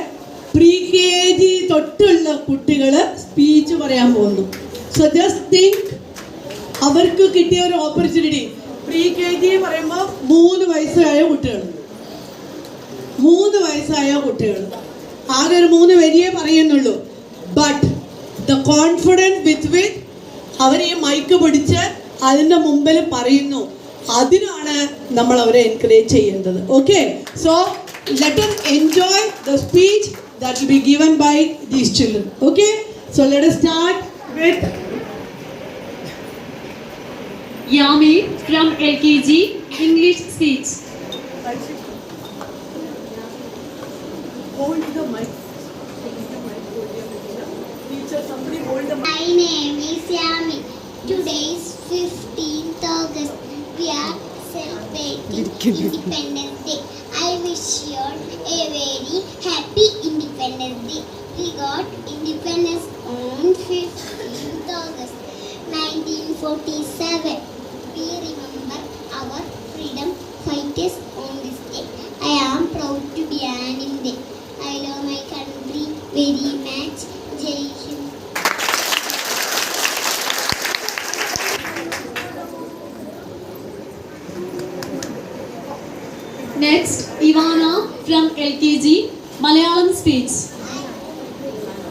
pre-KG തൊട്ടുള്ള കുട്ടികൾ speech പറയാൻ പോകുന്നു. So just think, അവർക്ക് കിട്ടിയ ഒരു ഓപ്പർച്യൂണിറ്റി. pre-KG പറയുമ്പോൾ 3 വയസ്സായ കുട്ടികൾ, 3 വയസ്സായ കുട്ടികൾ, ആകെ ഒരു 3 വരിയേ പറയുന്നുള്ളൂ. ബട്ട് ദ കോൺഫിഡൻസ് വിത്ത് അവർ ഈ മൈക്ക് പിടിച്ച് അതിൻ്റെ മുമ്പിൽ പറയുന്നു, അതിനാണ് നമ്മൾ അവരെ എൻകറേജ് ചെയ്യേണ്ടത്. Okay, so let us enjoy the speech that will be given by these children. Okay, so let us start with Yami from LKG English speech. hold the mic. Teacher, somebody hold the mic. My name is Yami. Today is 15th August. We are celebrating Independence Day. I wish you a very happy Independence Day. We got independence on 15th August 1947. We remember our freedom fighters on this day. I am proud to be an Indian. I love my country very much. Jai Hind. Next, Ivana from LKG Malayalam speech.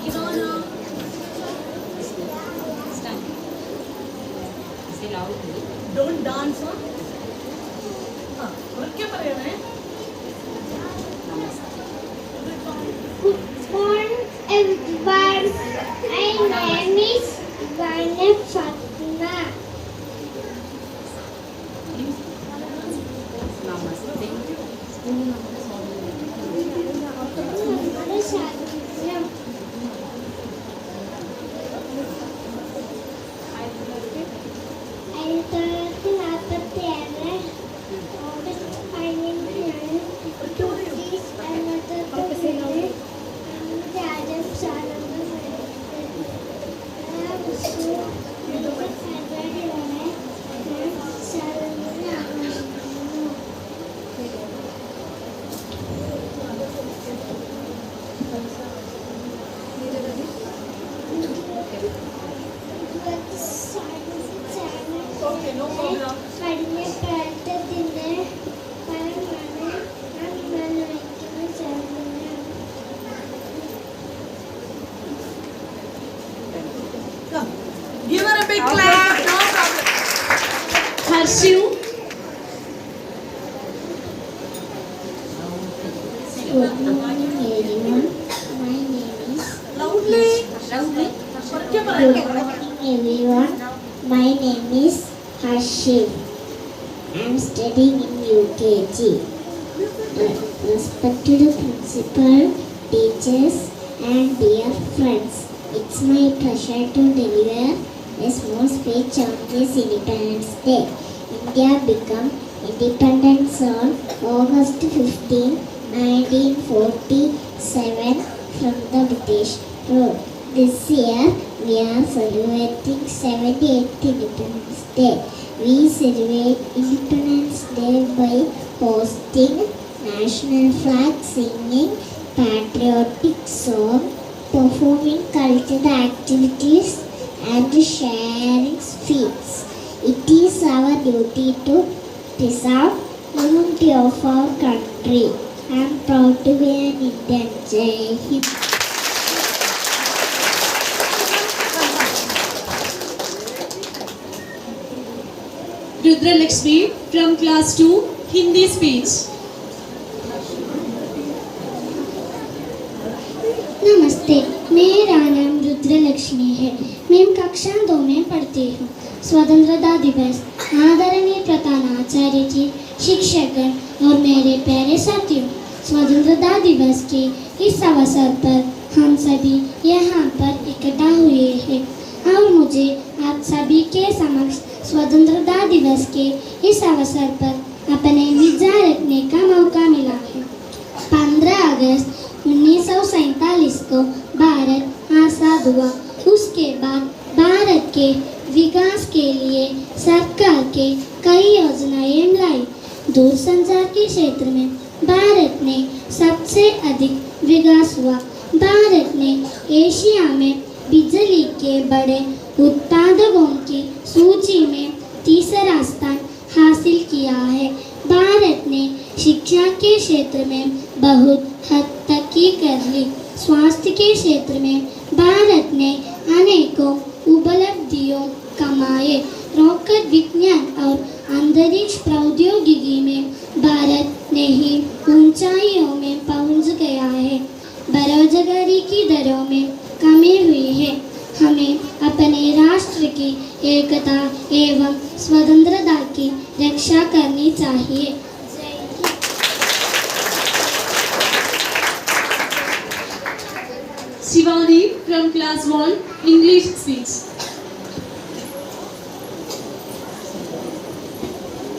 Ivana. Stand. Say loudly. Don't dance, huh? Okay, പറയണേ. Good morning, everyone. My name is Ivana Fatma. Namaste. നമ്മുടെ ശാസ്ത്രം ആയിരത്തി 1947 August 15-നാണ് രാജസ്ഥാനം പഠന പ്രയത്നത്തിന്റെ ഫലമാണ് നാം നിർവഹിക്കുന്ന സേവനം. Give her a big clap. No problem. Harshu. Good morning everyone. My name is Loudly. Good morning everyone. My name is Harshit. I am studying in UKG. Respected principal, teachers and dear friends, it's my pleasure to deliver a small speech on this Independence Day. India became independent on August 15, 1947 from the British rule. This year we are celebrating 78th Independence Day. We celebrate Independence Day by hosting national flag singing, patriotic song, performing cultural activities and sharing sweets. It is our duty to preserve unity of our country. I am proud to be an Indian. Jai Hind. Rudra Lakshmi from class 2, Hindi speech. नमस्ते, मेरा नाम रुद्र लक्ष्मी है। मैं कक्षा 2 में पढ़ती हूँ। स्वतंत्रता दिवस, आदरणीय प्रधानाचार्य जी, शिक्षकगण और मेरे प्यारे साथियों, स्वतंत्रता दिवस के इस अवसर पर हम सभी यहाँ पर इकट्ठा हुए हैं और मुझे आप सभी के समक्ष स्वतंत्रता दिवस के इस अवसर पर अपने विचार रखने का मौका मिला है। 15 अगस्त 1947 को भारत आज़ाद हुआ। उसके बाद भारत के विकास के लिए सरकार के कई योजनाएं लाई। दूरसंचार के क्षेत्र में भारत ने सबसे अधिक विकास हुआ। भारत ने एशिया में बिजली के बड़े उत्पादकों की सूची में तीसरा स्थान हासिल किया है। भारत ने शिक्षा के क्षेत्र में बहुत हद तक की कर ली। स्वास्थ्य के क्षेत्र में भारत ने अनेकों उपलब्धियों कमाए। रॉकेट विज्ञान और अंतरिक्ष प्रौद्योगिकी में भारत ने ही ऊंचाइयों में पहुंच गया है। बेरोजगारी की दरों में कमी हुई है। हमें अपने राष्ट्र की एकता एवं स्वतंत्रता की रक्षा करनी चाहिए। Shivani from class 1, English speech.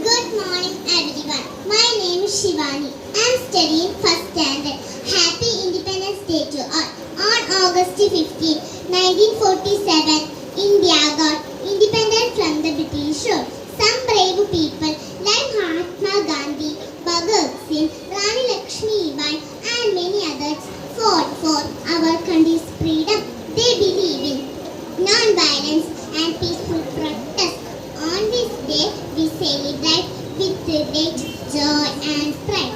Good morning everyone. My name is Shivani. I am studying first standard. Happy Independence Day to all. On August 15, 1947, India got independent from the British rule. Some brave people like Mahatma Gandhi, Bhagat Singh, Rani Lakshmibai and many others fought for our country's freedom. They believe in non-violence and peaceful protest. On this day, we celebrate with great joy and pride.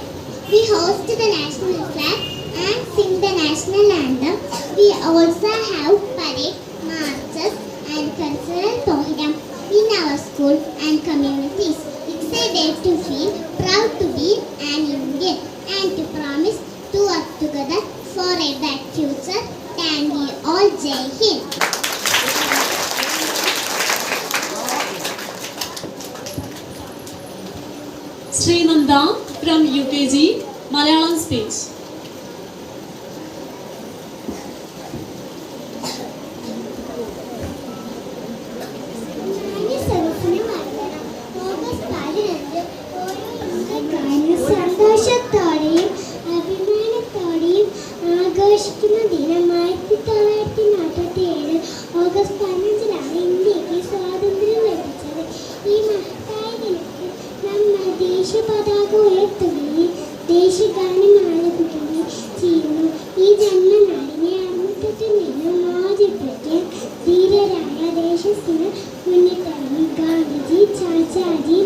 We host the national flag and sing the national anthem. We also have parade, marches and cultural program in our school and communities. It's a day to feel proud to be an Indian and to promise to work together for a bright future. Thank you all. Jai Hind. Srinanda from UKG, Malayalam speech. സന്തോഷത്തോടെയും അഭിമാനത്തോടെയും ആഘോഷിക്കുന്ന ദിനം 1947 August 15-ലാണ് ഇന്ത്യക്ക് സ്വാതന്ത്ര്യം ലഭിച്ചത്. ഈ മഹത്തായ ദിനത്തിൽ നമ്മൾ ദേശീയ പതാക ഉയർത്തുകയും ദേശീയഗാനം ആലപിക്കുകയും ചെയ്യുന്നു. ഈ ജന്മനാടിനെ അടിമത്തത്തിൽ നിന്ന് മോചിപ്പിക്കാൻ ധീരരായ ദേശസ്നേഹ മുന്നിട്ടിറങ്ങി Gandhiji, Chachaji,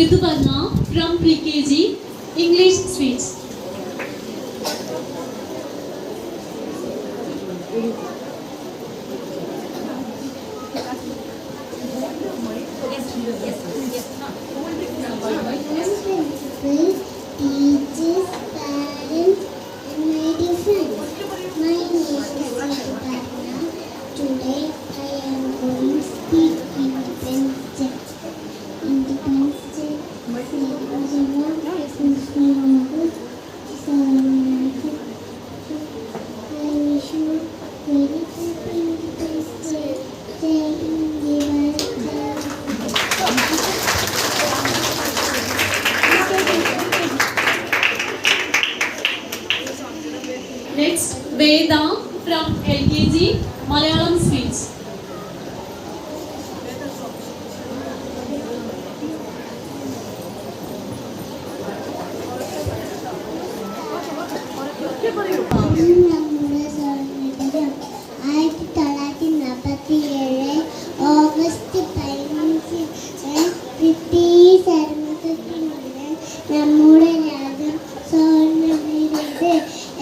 Riduparna from pre-KG, English speech. Teachers, parents, and my dear friends. My name is Riduparna. Today I am going to speak Independence Day. Independence Day was a wonderful moment. So I wish you very happy Independence Day. Jai Hind, Jai Bharat. Next, Veda from LKG, Malayalam speech. നമ്മുടെ സ്വാതന്ത്ര്യം 1947 August 15 British സാമ്രാജ്യത്തിനുള്ളിൽ നമ്മുടെ രാജ്യം സ്വാതന്ത്ര്യം നേടിയത്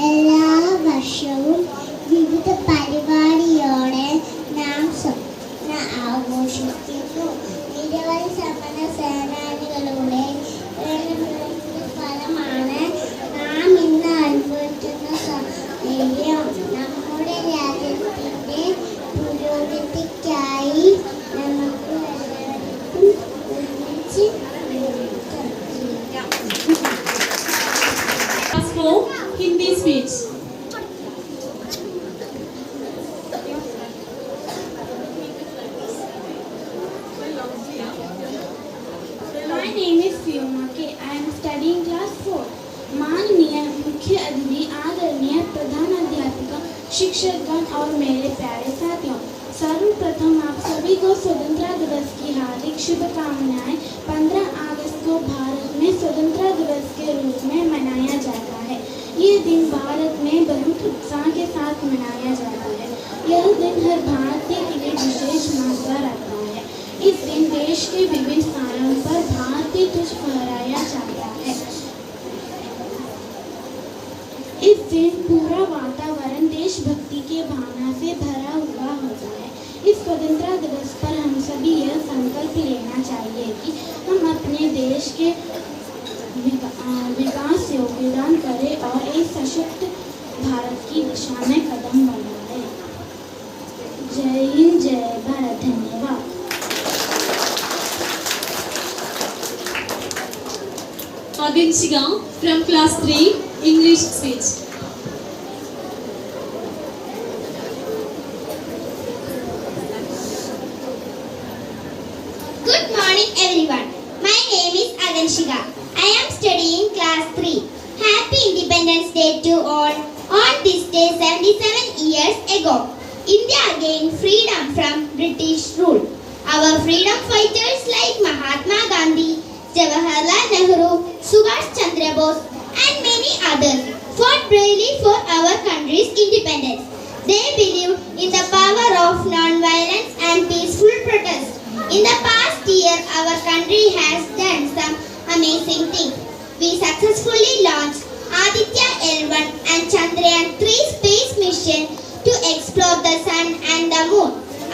എല്ലാ വർഷവും വിവിധ പരിപാടിയോടെ നാം ആഘോഷിക്കുന്നു. നിരവധി സമര സേനാനികളുടെ ഫലമാണ് നാം ഇന്ന് അനുഭവിക്കുന്ന ധൈര്യം. നമ്മുടെ രാജ്യത്തിൻ്റെ പുരോഗതിക്കായി നമുക്ക് എല്ലാവർക്കും ഒരുമിച്ച് പ്രവർത്തിക്കാം. Class 4, Hindi speech. My name is Fiona K. I am studying class 4. माननीय मुख्य अतिथि, आदरणीय प्रधान अध्यापिका, शिक्षकगण और मेरे प्यारे साथियों, सर्वप्रथम आप सभी को स्वतंत्रता दिवस की हार्दिक शुभकामनाएं। 15 अगस्त को भारत में स्वतंत्रता दिवस के रूप में मनाया जाता है। ये दिन भारत में बहुत उत्साह के साथ मनाया जाता है। यह दिन हर भारतीय के लिए विशेष महत्व रखता है। इस दिन देश के विभिन्न स्थानों पर भारतीय ध्वज फहराया जाता है। इस दिन पूरा वातावरण देशभक्ति के भावना से भरा हुआ होता है। इस स्वतंत्रता दिवस पर हम सभी यह संकल्प लेना चाहिए कि हम अपने देश के विकास योगदान करें और एक सशक्त भारत की दिशा में कदम बढ़ाएं। जय हिंद, जय भारत। धन्यवाद। Aganshika from class 3, English speech. Good morning everyone. My name is Aganshika. I am studying class 3. Happy Independence Day to all. On this day 77 years ago, India gained freedom from British rule. Our freedom fighters like Mahatma Gandhi, Jawaharlal Nehru, Subhash Chandra Bose and many others fought bravely for our country's independence. They believed in the power of non-violence and peaceful protest. In the past year, our country has done some amazing things. We successfully launched Aditya L1 and Chandrayaan 3 space mission to explore the sun and the moon.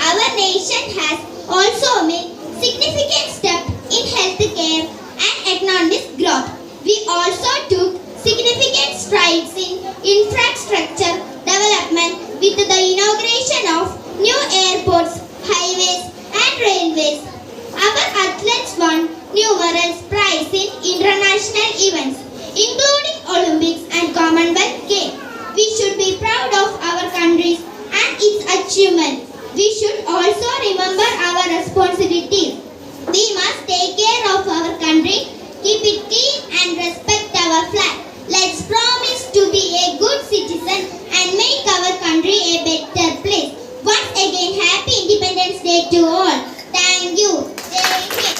Our nation has also made significant steps in healthcare and economic growth. We also took significant strides in infrastructure development with the inauguration of new airports, highways and railways. Our athletes won numerous prizes in international events, including Olympics and Commonwealth Games. We should be proud of our country and its achievements. We should also remember our responsibilities. We must take care of our country, keep it clean and respect our flag. Let's promise to be a good citizen and make our country a better place. Once again, Happy Independence Day to all. Thank you. Jai Hind.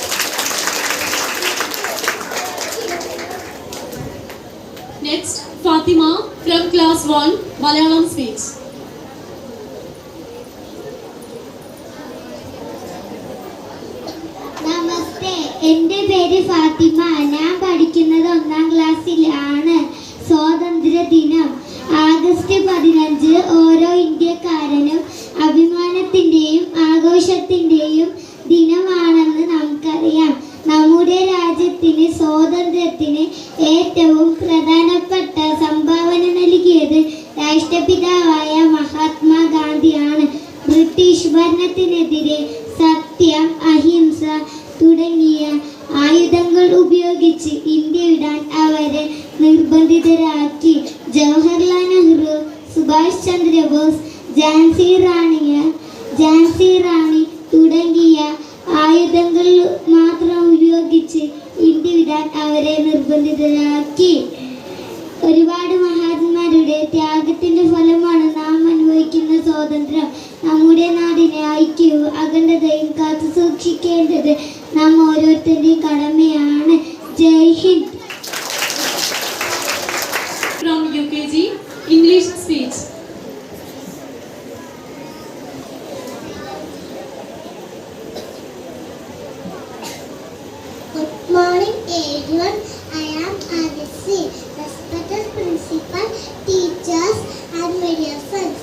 Next, Fatima from class 1, Malayalam speech. Namaste എൻ്റെ പേര് ഫാത്തിമ. ഞാൻ പഠിക്കുന്നത് 1ാം ക്ലാസ്സിലാണ്. സ്വാതന്ത്ര്യ ദിനം August 15 ഓരോ ഇന്ത്യക്കാരനും അഭിമാനത്തിൻ്റെയും ആഘോഷത്തിൻ്റെയും ദിനമാണെന്ന് നമുക്കറിയാം. നമ്മുടെ രാജ്യത്തിന് സ്വാതന്ത്ര്യത്തിന് ഏറ്റവും പ്രധാനപ്പെട്ട സംഭാവന നൽകിയത് രാഷ്ട്രപിതാവായ മഹാത്മാഗാന്ധിയാണ്. ബ്രിട്ടീഷ് ഭരണത്തിനെതിരെ സത്യം, അഹിംസ തുടങ്ങിയ ആയുധങ്ങൾ ഉപയോഗിച്ച് ഇന്ത്യ വിടാൻ അവരെ നിർബന്ധിതരാക്കി. ജവഹർലാൽ നെഹ്റു, സുഭാഷ് ചന്ദ്രബോസ്, ഝാൻസി റാണി തുടങ്ങിയ ആയുധങ്ങൾ മാത്രം ഉപയോഗിച്ച് ഇന്ത്യ വിടാൻ അവരെ നിർബന്ധിതരാക്കി. ഒരുപാട് മഹാന്മാരുടെ ത്യാഗത്തിന്റെ ഫലമാണ് നാം അനുഭവിക്കുന്ന സ്വാതന്ത്ര്യം. നമ്മുടെ നാടിനെ ഐക്യവും അഖണ്ഡതയും കാത്തു സൂക്ഷിക്കേണ്ടത് നാം ഓരോരുത്തരുടെയും കടമയാണ്. ജയ് Hind. From UKG, English speech. Good morning everyone. I am Adisi, respected principal, teachers and my dear friends.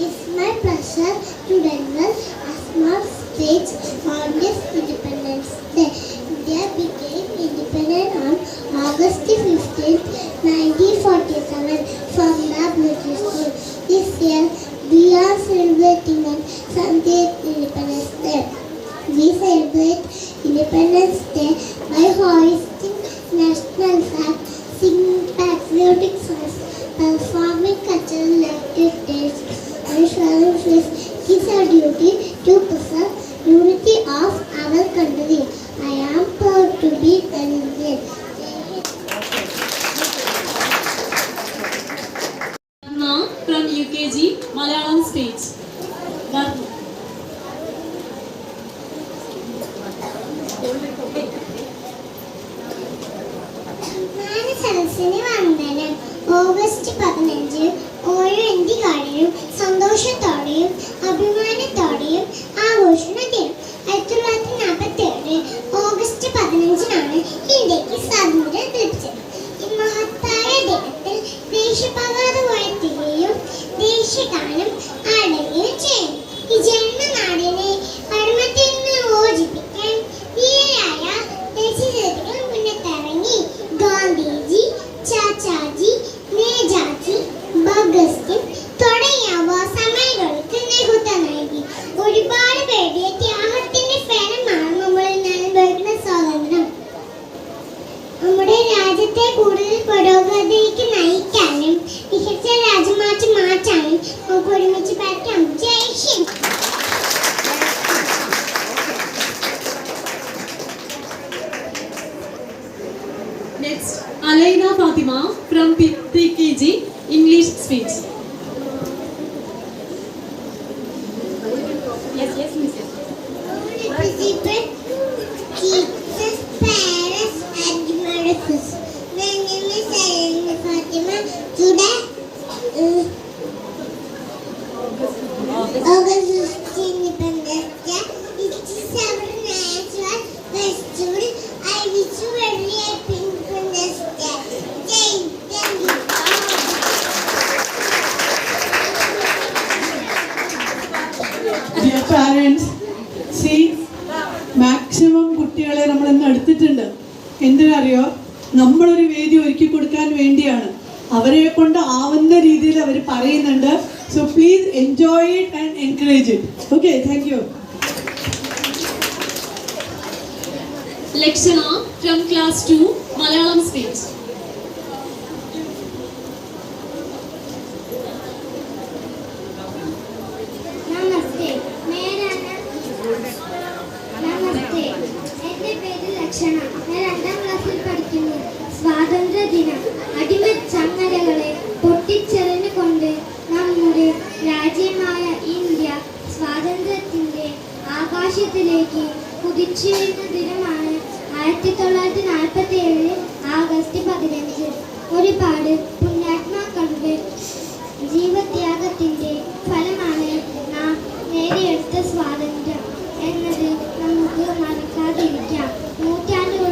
It's my pleasure to deliver a small speech on this Independence Day. India became independent on August 15, 1947 from the British rule. This year we are celebrating on Sunday Independence Day. We celebrate Independence Day by hoisting national flag, singing patriotic songs, performing cultural activities, and showing it is our duty to preserve unity of our country. I am proud to be an Indian. Now from UKG, Malayalam speech. മനസ്സരസിന് വന്ദനം. August 15 ഓരോ ഇന്ത്യക്കാരനും സന്തോഷത്തോടെയും അഭിമാനത്തോടെയും ആഘോഷിക്കുന്ന ദിനം. 1947 August 15 ഇന്ത്യക്ക് സ്വാതന്ത്ര്യം ലഭിച്ചത്. ഈ മഹത്തായ ദിനത്തിൽ ദേശപതാക ഉയർത്തുകയും ദേശഗാനം ആടുകയും ചെയ്യും. ഈ ജന്മനാടിനെ പരമത്തിൽ നിന്ന് മോചിപ്പിക്കാൻ വീരായ ദേശീയതകൾ മുന്നിട്ടിറങ്ങി. ഗാന്ധിജി, ചാച്ചാജി, നേതാജി, ഭഗത് സിംഗ് തുടങ്ങിയവ സമരങ്ങൾക്ക് നേതൃത്വം നൽകി. ഒരുപാട് പേരുടെ ത്യാഗത്തിന്റെ ഫലമാണ് നമ്മൾ അനുഭവിക്കുന്ന സ്വാതന്ത്ര്യം. നമ്മുടെ രാജ്യത്തെ കൂടുതൽ പുരോഗതിക്ക് നയിക്കാനും മികച്ച രാജ്യമാക്കി മാറ്റാനും നമുക്ക് ഒരുമിച്ച് പറ്റാം. ജയ് Hind. Next, Alaina Fatima from PKG, English speech. Yes, Mrs. Principal, teachers, parents, and relatives. My name is Alaina Fatima. Today, August 15 Independence Day. It is our national festival. I wish you a very happy Independence Day. Jai Hind. Thank you. Dear parents, see, maximum കുട്ടികളെ നമ്മൾ ഇന്ന് എടുത്തിട്ടുണ്ട്. എന്തിനറിയോ, നമ്മളൊരു വേദി ഒരുക്കി കൊടുക്കാൻ വേണ്ടിയാണ്. അവരെ കൊണ്ട് ആവുന്ന രീതിയിൽ അവർ പറയുന്നുണ്ട്. So please enjoy it and encourage it. Okay, thank you. Lakshana from class 2, Malayalam speech. നമസ്തേ. നമസ്തേ. എൻ്റെ പേര് ലക്ഷണ. ഞാൻ 2ാം ക്ലാസ്സിൽ പഠിക്കുന്നു. സ്വാതന്ത്ര്യ ദിനം അടിമച്ചങ്ങലകളെ പൊട്ടിച്ചെറിഞ്ഞുകൊണ്ട് നമ്മുടെ രാജ്യമായ ഇന്ത്യ സ്വാതന്ത്ര്യത്തിൻ്റെ ആകാശത്തിലേക്ക് കുതിച്ചുയരുന്ന ദിനമാണ് 1947 ആഗസ്റ്റ് 15. ഒരുപാട് പുണ്യാത്മാക്കളുടെ ജീവത്യാഗത്തിൻ്റെ ഫലമാണ് നാം നേടിയെടുത്ത സ്വാതന്ത്ര്യം എന്നത് നമുക്ക് മറക്കാതിരിക്കാം. നൂറ്റാണ്ടുകൾ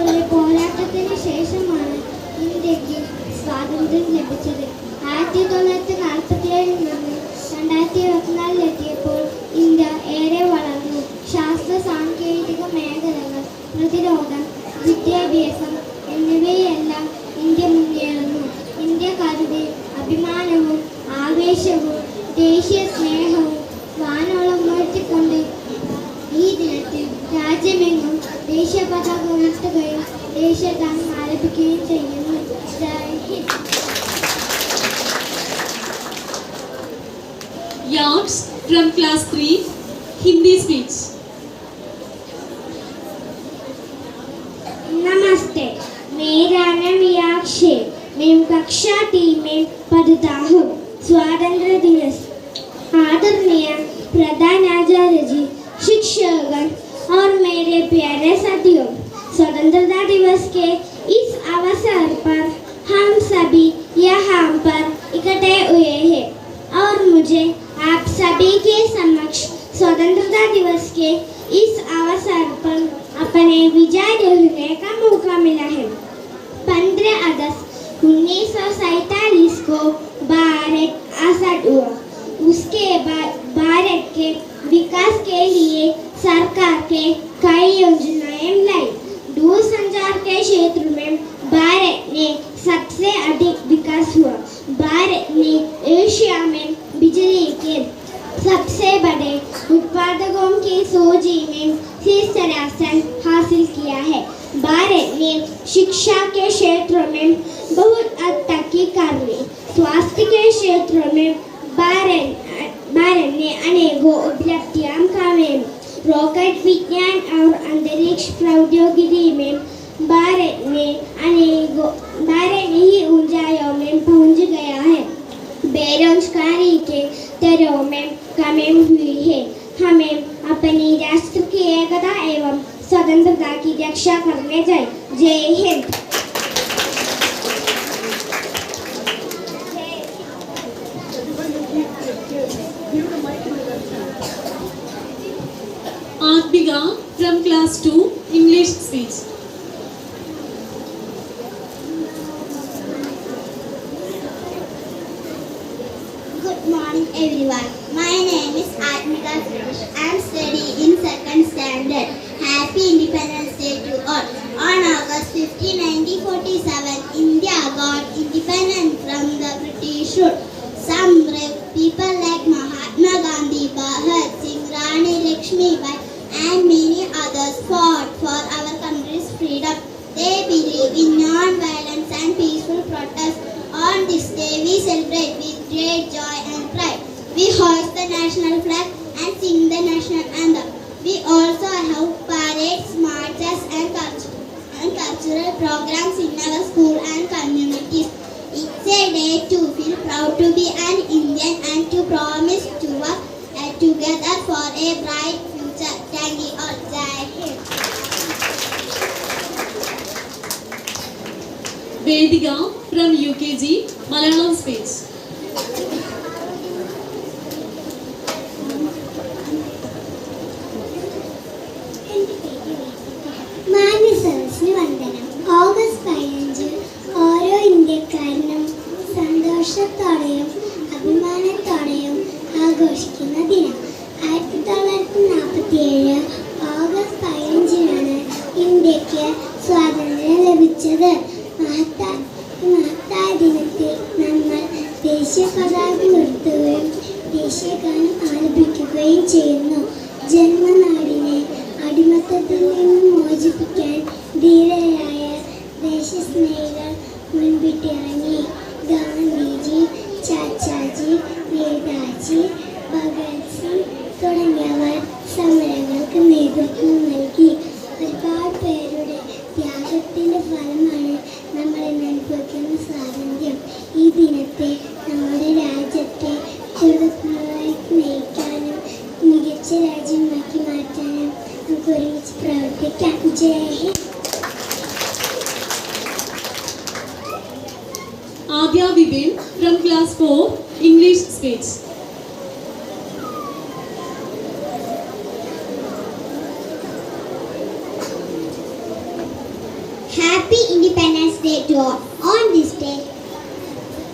1947 നിന്ന് 2024 ഇന്ത്യ ഏറെ വളർന്നു. ശാസ്ത്ര സാങ്കേതിക മേഖലകൾ, പ്രതിരോധം, വിദ്യാഭ്യാസം എന്നിവയെല്ലാം ഇന്ത്യ മുന്നേറുന്നു. ഇന്ത്യക്കാരുടെ അഭിമാനവും ആവേശവും ദേശീയ സ്നേഹവും വാനോളം ഉയർത്തിക്കൊണ്ട് ഈ ദിനത്തിൽ രാജ്യമെങ്ങും ദേശീയ പതാക ഉയർത്തുകയും ദേശീയഗാനം ആലപിക്കുകയും ചെയ്യുന്നു. ജയ് Hind. Yards from class 3, Hindi speech. नमस्ते, मेरा नाम याक्षे, मैं कक्षा 3 में पढ़ता हूँ. स्वातंत्र दिवस आदरणीय प्रधानाचार्य जी, शिक्षकगण और मेरे प्यारे साथियों, स्वतंत्रता दिवस के इस अवसर पर हम सभी यहाँ पर इकट्ठे हुए हैं और मुझे आप सभी के समक्ष स्वतंत्रता दिवस के इस अवसर पर अपने विचार रखने का मौका मिला है. 15 अगस्त 1947 को भारत आजाद हुआ. उसके बाद भारत के विकास के लिए सरकार के कई योजनाएं लाई. दूरसंचार के क्षेत्र में भारत ने सबसे अधिक विकास हुआ. भारत ने एशिया में बिजली के सबसे बड़े उत्पादकों की सूची में तीसरा स्थान हासिल किया है. भारत ने शिक्षा के क्षेत्र में बहुत हद तक की कर ली. स्वास्थ्य के क्षेत्र में भारत ने अनेकों उपलब्धियां कायम. रॉकेट विज्ञान और अंतरिक्ष प्रौद्योगिकी में भारत ने ही ऊंचाइयों में पहुंच गया है. बेरोजगारी के दरों में कमी हुई है. हमें अपनी राष्ट्र की एकता एवं स्वतंत्रता की रक्षा करने चाहिए. जय Hind. Adbika from class 2, English speech. Good morning everyone. My name is Admika Suresh. I am studying in 2nd standard. Happy Independence Day to all. On August 15, 1947, India got independent from the British rule. Some brave people like Mahatma Gandhi, Bhagat Singh, Rani Lakshmibai and many others fought for our country's freedom. They believe in non-violence and peaceful protest. On this day, we celebrate with great joy and pride. We hoist the national flag and sing the national anthem. We also have parades, marches and cultural programs in our school and communities. It's a day to feel proud to be an Indian and to promise to work together for a bright future. Thank you all. Jai Hind. Vedika from UKG, Malayalam speech. മാന്യസദസ്സിന് വന്ദനം. August 15 ഓരോ ഇന്ത്യക്കാരനും സന്തോഷത്തോടെയും അഭിമാനത്തോടെയും ആഘോഷിക്കുന്ന ദിനം. 1947 August 15-നാണ് ഇന്ത്യക്ക് സ്വാതന്ത്ര്യം ലഭിച്ചത്. മഹത്തായ ദിനത്തിൽ നമ്മൾ ദേശീയ പതാക ഉയർത്തുകയും ദേശീയഗാനം ആലപിക്കുകയും ചെയ്യുന്നു. ജന്മനാടിനെ അടിമത്തത്തിൽ നിന്ന് മോചിപ്പിക്കാൻ ധീരരായ ദേശസ്നേഹികൾ മുൻപിട്ടിറങ്ങി. ഗാന്ധിജി, ചാച്ചാജി, നേതാജി, ഭഗത് സിംഗ് തുടങ്ങിയവർ സമരങ്ങൾക്ക് നേതൃത്വം നൽകി. ഒരുപാട് പേരുടെ ത്യാഗത്തിൻ്റെ ഫലമാണ് നമ്മൾ ഇന്ന് അനുഭവിക്കുന്ന സ്വാതന്ത്ര്യം. ഈ ദിനത്തെ നമ്മുടെ രാജ്യത്തെ കൂടുതലായി നയിക്കാനും മികച്ച രാജ്യമാക്കി മാറ്റാനും നമുക്ക് ഒരുമിച്ച് പ്രവർത്തിക്കാം. ജയ് Hind. Adya Vipin from class 4, English speech. Happy Independence Day to all. On this day,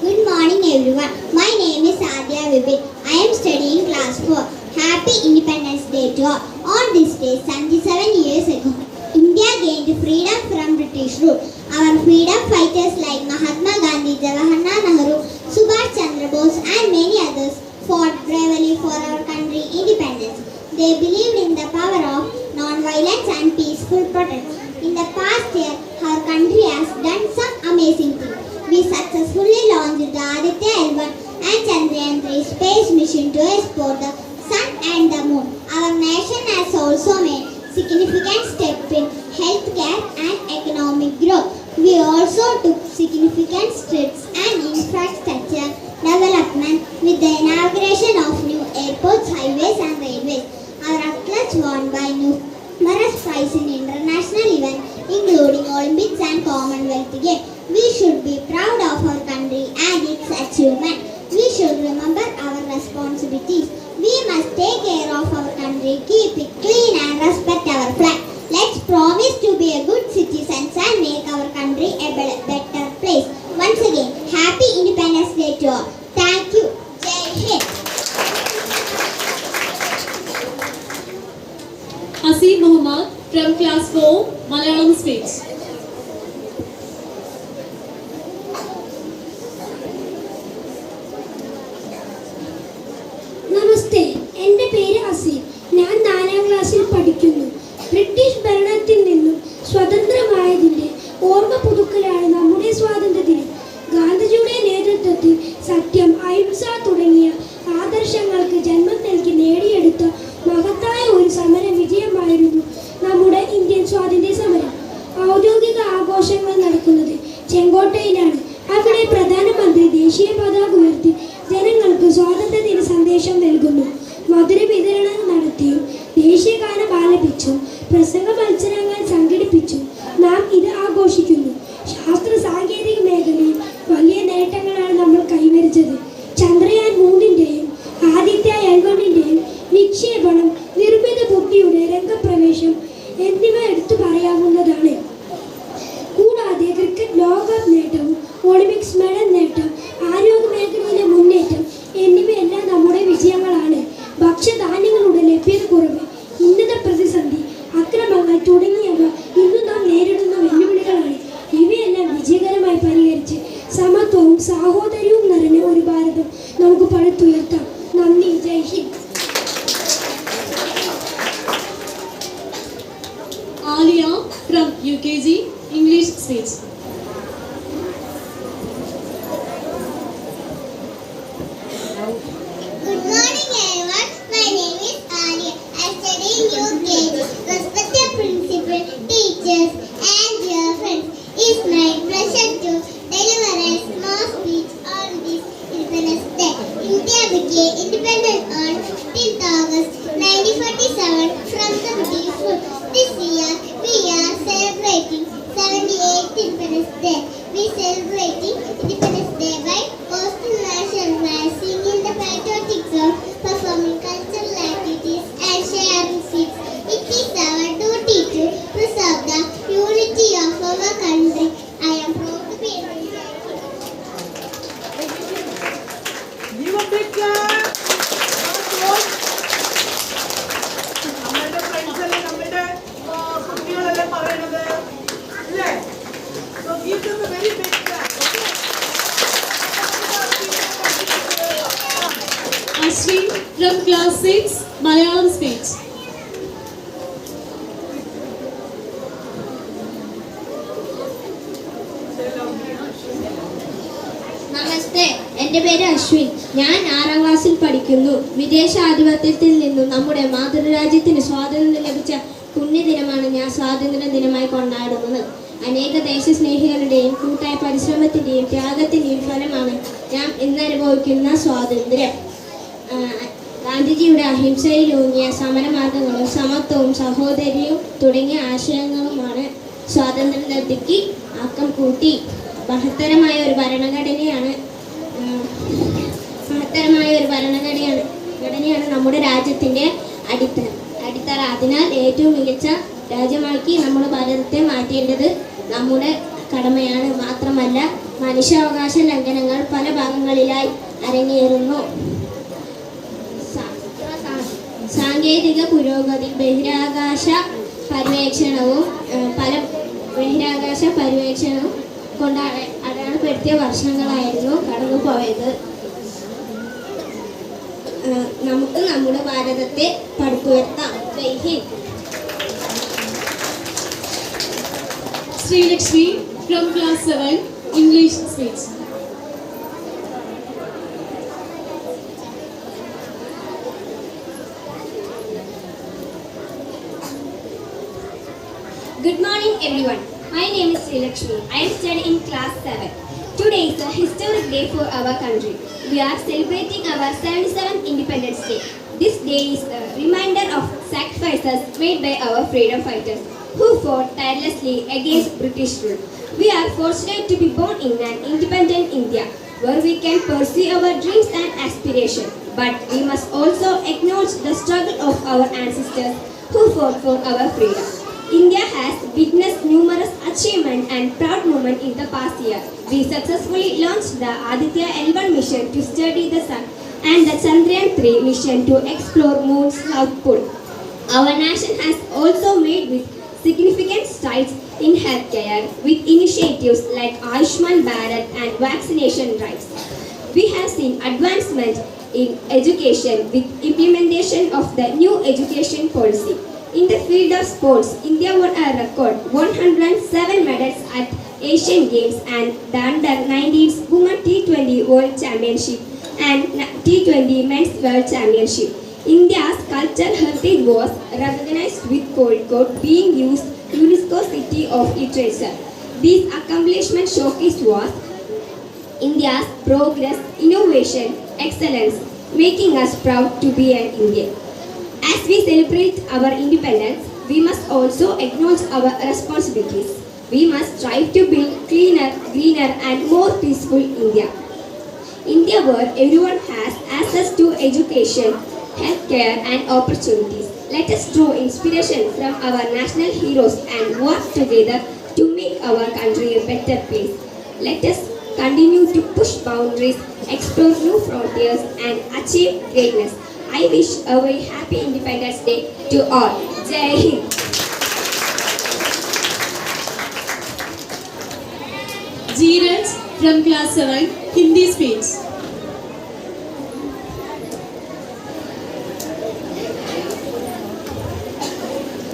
good morning everyone. My name is Adya Vipin. I am studying class 4. Happy Independence Day to all. On this day, 77 years ago, India gained freedom from British rule. Our freedom fighters like Mahatma Gandhi, Jawaharlal Nehru, Subhash Chandra Bose and many others fought bravely for our country independence. They believed in the power of non-violence and peaceful protest. In the past year, our country has done some amazing things. We successfully launched the Aditya L1 and Chandrayaan 3 space mission to explore the sun and the moon. Our nation has also made significant steps in healthcare and economic growth. We also took significant steps and infrastructure development with the inauguration of new airports, highways and railways. Our athletes won by numerous prizes in international events including Olympics and Commonwealth Games. We should be proud of our country and its achievement. We should remember our responsibilities. We must take care of our country, keep it clean and respect our flag. Let's promise to be a good citizens and make our country a better place. Once again, Happy Independence Day to all. Thank you. Jai Hind. Asim Muhammad from class 4, Malayalam speech. നമസ്തേ, എൻ്റെ പേര് അസീം. ഞാൻ 4ാം ക്ലാസ്സിൽ പഠിക്കുന്നു. British ഭരണത്തിൽ നിന്നും സ്വതന്ത്രമായതിൻ്റെ ഓർമ്മ പുതുക്കലാണ് നമ്മുടെ സ്വാതന്ത്ര്യ ദിനം. ഗാന്ധിജിയുടെ നേതൃത്വത്തിൽ സത്യം, അഹിംസ തുടങ്ങിയ ആദർശങ്ങൾക്ക് ജന്മം നൽകി നേടിയെടുത്ത മഹത്തായ ഒരു സമര വിജയമായിരുന്നു നമ്മുടെ ഇന്ത്യൻ സ്വാതന്ത്ര്യ സമരം. ഔദ്യോഗിക ആഘോഷങ്ങൾ നടക്കുന്നത് ചെങ്കോട്ടയിലാണ്. അവിടെ പ്രധാനമന്ത്രി ദേശീയ പതാക ഉയർത്തി ജനങ്ങൾക്ക് സ്വാതന്ത്ര്യദിന സന്ദേശം നൽകുന്നു. മധുര വിതരണം നടത്തിയും ദേശീയഗാനം ആലപിച്ചും പ്രസംഗ മത്സരങ്ങൾ സംഘടിപ്പിച്ചും നാം ഇത് ആഘോഷിക്കുന്നു. ശാസ്ത്ര സാങ്കേതിക മേഖലയിൽ വലിയ നേട്ടങ്ങളാണ് നമ്മൾ കൈവരിച്ചത്. ചന്ദ്രയാൻ 3ൻ്റെയും ആദിത്യ L1ൻ്റെയും വിക്ഷേപണം, നിർമ്മിത ബുദ്ധിയുടെ രംഗപ്രവേശം എന്നിവ എടുത്തു പറയാവുന്നതാണ്. കൂടാതെ ക്രിക്കറ്റ് ലോകകപ്പ് നേട്ടവും ഒളിമ്പിക്സ് മെഡൽ നേട്ടം, ആരോഗ്യ മേഖലയിലെ മുന്നേറ്റം എന്നിവയെല്ലാം നമ്മുടെ വിജയങ്ങളാണ്. ഭക്ഷ്യധാന്യങ്ങളുടെ ലഭ്യത കുറവ്, ഇന്നത്തെ പ്രതിസന്ധി, അക്രമങ്ങൾ തുടങ്ങിയവ ഇന്ന് നാം നേരിടുന്ന വെല്ലുവിളികളാണ്. ഇവയെല്ലാം വിജയകരമായി പരിഹരിച്ച് സമത്വവും സാഹോദര്യവും നിറഞ്ഞ ഒരു ഭാരതം നമുക്ക് പടുത്തുയർത്താം. നന്ദി. ജയ് Hind. Alia from UKG, English speech. Good morning everyone. My name is Alia. I study in UKG. Respected principal, teachers and dear friends, it's my pleasure to deliver a small speech on this Independence Day. India became independent on 15th August 1947 from the British rule. This year we are celebrating 78th Independence Day. We celebrating Independence Day by posting national flags, singing the patriotic song, performing cultural activities and sharing seeds. It is our duty to preserve the unity of our country. I am proud to be Indian. Give a big clap. നമ്മളുടെ friends അല്ലേ, നമ്മളുടെ കുട്ടികളല്ലേ പറയണത് അല്ലേ? So give them a very big clap. Ashwin from class 6, Malayalam speech. നമസ്തേ, എൻ്റെ പേര് അശ്വിൻ. ഞാൻ 6ാം ക്ലാസ്സിൽ പഠിക്കുന്നു. വിദേശാധിപത്യത്തിൽ നിന്നും നമ്മുടെ മാതൃരാജ്യത്തിന് സ്വാതന്ത്ര്യം ലഭിച്ച പുണ്യദിനമാണ് ഞാൻ സ്വാതന്ത്ര്യ ദിനമായി കൊണ്ടാടുന്നത്. അനേക ദേശസ്നേഹികളുടെയും കൂട്ടായ പരിശ്രമത്തിൻ്റെയും ത്യാഗത്തിൻ്റെയും ഫലമാണ് നാം ഇന്ന് അനുഭവിക്കുന്ന സ്വാതന്ത്ര്യം. ഗാന്ധിജിയുടെ അഹിംസയിലൂന്നിയ സമരമാർഗങ്ങളും സമത്വവും സഹോദര്യവും തുടങ്ങിയ ആശയങ്ങളുമാണ് സ്വാതന്ത്ര്യലബ്ധിക്ക് ആക്കം കൂട്ടി. മഹത്തരമായ ഒരു ഭരണഘടനയാണ് നമ്മുടെ രാജ്യത്തിൻ്റെ അടിത്തറ. അതിനാൽ ഏറ്റവും മികച്ച രാജ്യമാക്കി നമ്മുടെ ഭാരതത്തെ മാറ്റേണ്ടത് നമ്മുടെ കടമയാണ്. മാത്രമല്ല മനുഷ്യാവകാശ ലംഘനങ്ങൾ പല ഭാഗങ്ങളിലായി അരങ്ങേറുന്നു. സാങ്കേതിക പുരോഗതി ബഹിരാകാശ പര്യവേക്ഷണവും കൊണ്ട് അടയാളപ്പെടുത്തിയ വർഷങ്ങളായിരുന്നു കടന്നുപോയത്. നമുക്ക് നമ്മുടെ ഭാരതത്തെ പടുത്തുയർത്താം. ജയ് Hind. Sri Lakshmi from class 7, English speech. Good morning everyone. My name is Sri Lakshmi. I am studying in class 7. Today is a historic day for our country. We are celebrating our 77th Independence Day. This day is a reminder of sacrifices made by our freedom fighters who fought tirelessly against British rule. We are fortunate to be born in an independent India where we can pursue our dreams and aspirations. But we must also acknowledge the struggle of our ancestors who fought for our freedom. India has witnessed numerous achievements and proud moments in the past year. We successfully launched the Aditya L1 mission to study the sun and the Chandrayaan-3 mission to explore Moon's South Pole. Our nation has also made significant strides in healthcare with initiatives like Ayushman Bharat and vaccination drives. We have seen advancement in education with implementation of the new education policy. In the field of sports, India won a record 107 medals at Asian Games and the Under-19 Women T20 World Championship and T20 Men's World Championship. India's cultural heritage was recognized with Kozhikode being used UNESCO City of Literature. These accomplishments showcase was India's progress, innovation, excellence, making us proud to be an Indian. As we celebrate our independence, we must also acknowledge our responsibilities. We must strive to build cleaner, greener and more peaceful India. India where everyone has access to education, healthcare and opportunities. Let us draw inspiration from our national heroes and work together to make our country a better place. Let us continue to push boundaries, explore new frontiers and achieve greatness. I wish a very happy Independence Day to all. Jai Hind. Dheeraj from class 7, Hindi speech.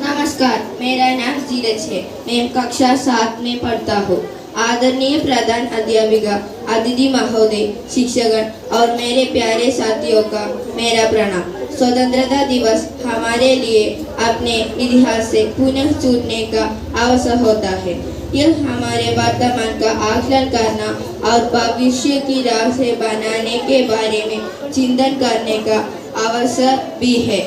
नमस्कार, मेरा नाम धीरज है। मैं कक्षा 7 में पढ़ता हूँ। आदरणीय प्रधान अध्यापिका, अतिथि महोदय, शिक्षकगण और मेरे प्यारे साथियों का मेरा प्रणाम। स्वतंत्रता दिवस हमारे लिए अपने इतिहास से पुनः जुड़ने का अवसर होता है। यह हमारे वर्तमान का आकलन करना और भविष्य की राह से बनाने के बारे में चिंतन करने का अवसर भी है।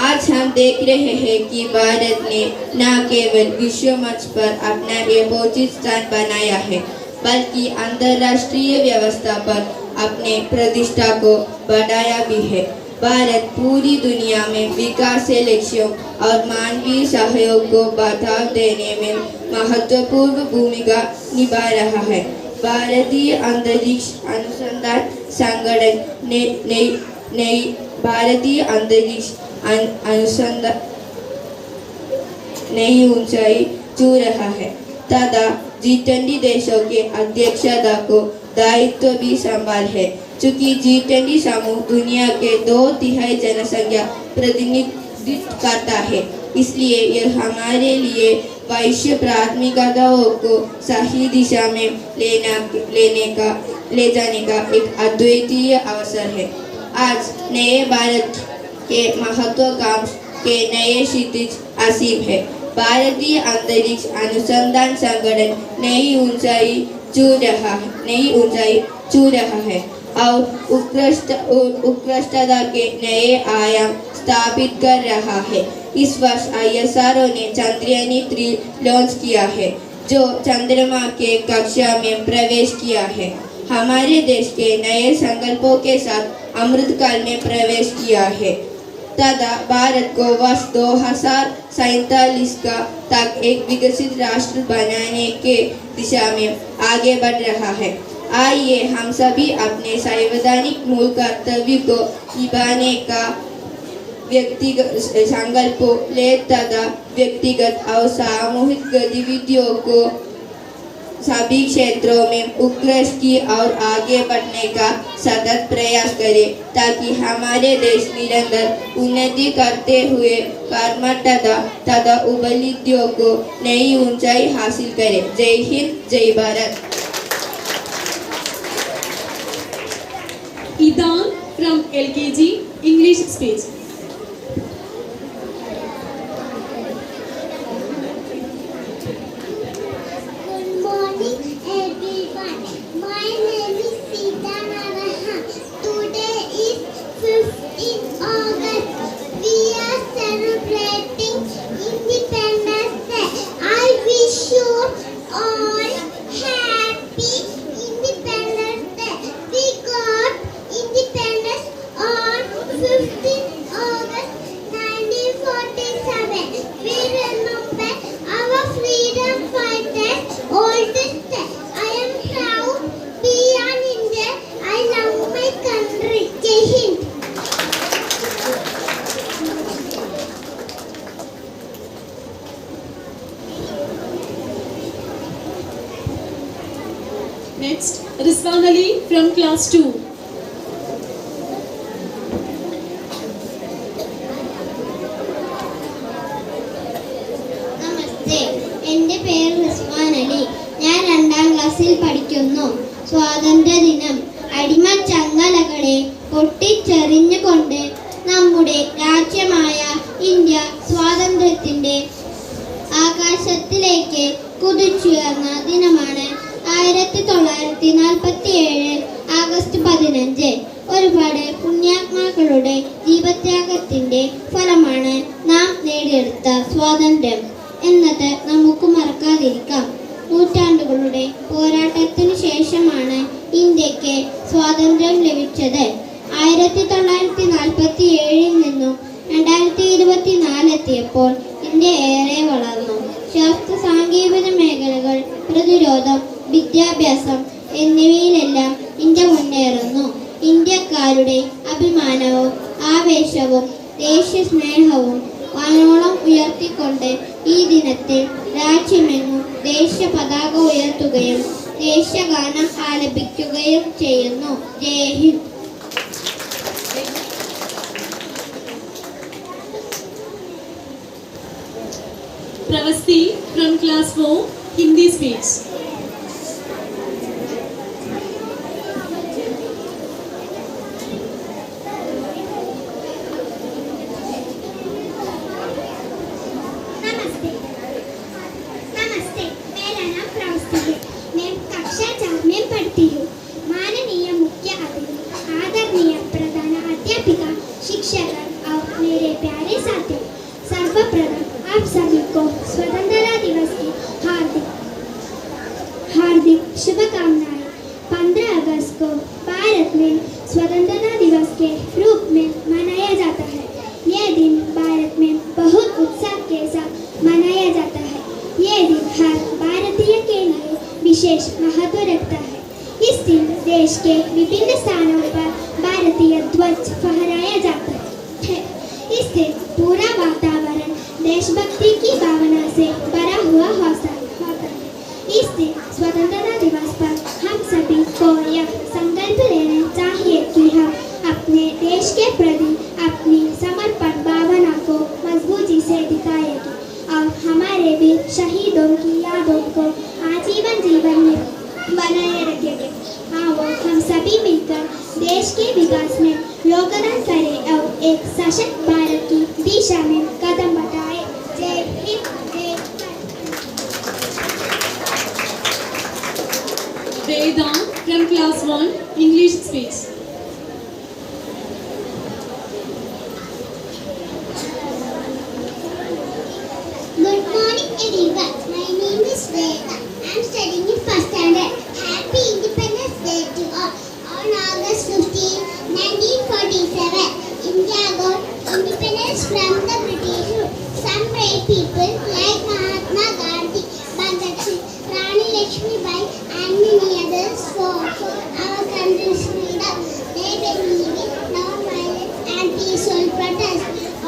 आज हम देख रहे हैं कि भारत ने न केवल विश्व मंच पर अपना यथोचित स्थान बनाया है, बल्कि अंतर्राष्ट्रीय व्यवस्था पर अपने प्रतिष्ठा को बढ़ाया भी है। भारत पूरी दुनिया में विकास के लक्ष्यों और मानवीय सहयोग को बढ़ावा देने में महत्वपूर्ण भूमिका निभा रहा है। भारतीय अंतरिक्ष अनुसंधान संगठन ने भारतीय अंतरिक्ष अनुसंधान नई ऊंचाई छू रहा है तथा G20 देशों के अध्यक्षता को दायित्व भी संभाल है। चूँकि G20 समूह दुनिया के 2/3 जनसंख्या प्रतिनिधित्व करता है, इसलिए यह हमारे लिए वैश्विक प्राथमिकताओं को सही दिशा में ले जाने का एक अद्वितीय अवसर है। आज नए भारत के महत्वाकांक्षी के नए क्षितिज असीम है। भारतीय अंतरिक्ष अनुसंधान संगठन नई ऊंचाई छू रहा है और उत्कृष्टता के नए आयाम स्थापित कर रहा है। इस वर्ष ISRO ने Chandrayaan-3 लॉन्च किया है, जो चंद्रमा के कक्षा में प्रवेश किया है। हमारे देश के नए संकल्पों के साथ अमृतकाल में प्रवेश किया है। तथा भारत को वर्ष 2047 तक एक विकसित राष्ट्र बनाने के दिशा में आगे बढ़ रहा है। आइए हम सभी अपने संवैधानिक मूल कर्तव्य को निभाने का व्यक्तिगत संकल्प ले तथा व्यक्तिगत और सामूहिक गतिविधियों को सभी क्षेत्रों में उत्कृष्ट की और आगे बढ़ने का सतत प्रयास करें ताकि हमारे देश निरंतर उन्नति करते हुए कर्मठता तथा उपलब्धियों को नई ऊंचाई हासिल करे। जय हिंद, जय Bharat. Idan from LKG English speech. Good morning, everyone. My name is Sita Naraha. Today is 15th August. We are celebrating Independence Day. I wish you all happy Independence Day. We got independence on 15th August 1947. We remember our freedom fighters all this day. I am proud to be an Indian. I love my country. Jai Hind. Next, Rizwan Ali from class 2. നമസ്തേ, എൻ്റെ പേര് റിസ്വാൻ അലി. ഞാൻ 2ാം ക്ലാസ്സിൽ പഠിക്കുന്നു. സ്വാതന്ത്ര്യദിനം അടിമച്ചങ്ങലകളെ പൊട്ടിച്ചെറിഞ്ഞുകൊണ്ട് നമ്മുടെ രാജ്യമായ India സ്വാതന്ത്ര്യത്തിൻ്റെ ആകാശത്തിലേക്ക് കുതിച്ചുയർന്ന ദിനമാണ് 1947 ആഗസ്റ്റ് 15. ഒരുപാട് പുണ്യാത്മാക്കളുടെ ജീവത്യാഗത്തിൻ്റെ ഫലമാണ് നാം നേടിയെടുത്ത സ്വാതന്ത്ര്യം എന്നത് നമുക്ക് മറക്കാതിരിക്കാം. നൂറ്റാണ്ടുകളുടെ പോരാട്ടത്തിന് ശേഷമാണ് ഇന്ത്യക്ക് സ്വാതന്ത്ര്യം ലഭിച്ചത്. 1947 നിന്നും 2024 എത്തിയപ്പോൾ ഇന്ത്യ ഏറെ വളർന്നു. ശാസ്ത്ര സാങ്കേതിക മേഖലകൾ, പ്രതിരോധം, വിദ്യാഭ്യാസം എന്നിവയിലെല്ലാം ഇന്ത്യ മുന്നേറുന്നു. ഇന്ത്യക്കാരുടെ അഭിമാനവും ആവേശവും ദേശസ്നേഹവും വാനോളം ഉയർത്തിക്കൊണ്ട് ഈ ദിനത്തിൽ രാജ്യമെങ്ങും ദേശീയ പതാക ഉയർത്തുകയും ദേശീയഗാനം ആലപിക്കുകയും ചെയ്യുന്നു. ജയ് Hind. Pravasti from class 4 Hindi speech. नमस्ते, मेरा नाम प्रवस्ती है। मैं कक्षा 4 में पढ़ती हूँ। माननीय मुख्य अतिथि, आदरणीय प्रधान अध्यापिका, शिक्षक और मेरे प्यारे साथियों, सर्वप्रथम आप सभी को स्वतंत्रता दिवस की हार्दिक शुभकामनाएं। 15 अगस्त को भारत में स्वतंत्रता दिवस के रूप में मनाया जाता है। यह दिन भारत में बहुत उत्साह के साथ मनाया जाता है। यह दिन हर भारतीय के लिए विशेष महत्व रखता है। इस दिन देश के विभिन्न स्थानों पर भारतीय ध्वज फहराया जाता है। इस दिन पूरा वातावरण देशभक्ति की भावना से भरा हुआ होता है। इस दिन स्वतंत्रता दिवस पर हम सभी को यह संकल्प लेना चाहिए कि हम अपने देश के प्रति अपनी समर्पण भावना को मजबूती से दिखाएंगे और हमारे भी शहीदों की यादों को आजीवन जीवन में बनाए रखेंगे। आओ हम सभी मिलकर देश के विकास में योगदान करें और एक सशक्त भारत की दिशा में कदम बढ़ाएं। जय हिंद, जय Veda from class 1 English speech. Good morning everyone. My name is Veda. I am studying in first standard. Happy Independence Day to all. On August 15, 1947, India got independence from the British rule. Some brave people like Mahatma Gandhi, Bhagat Singh, Rani Lakshmibai and many others fought for our country's freedom. They believe in non-violence and peaceful protest.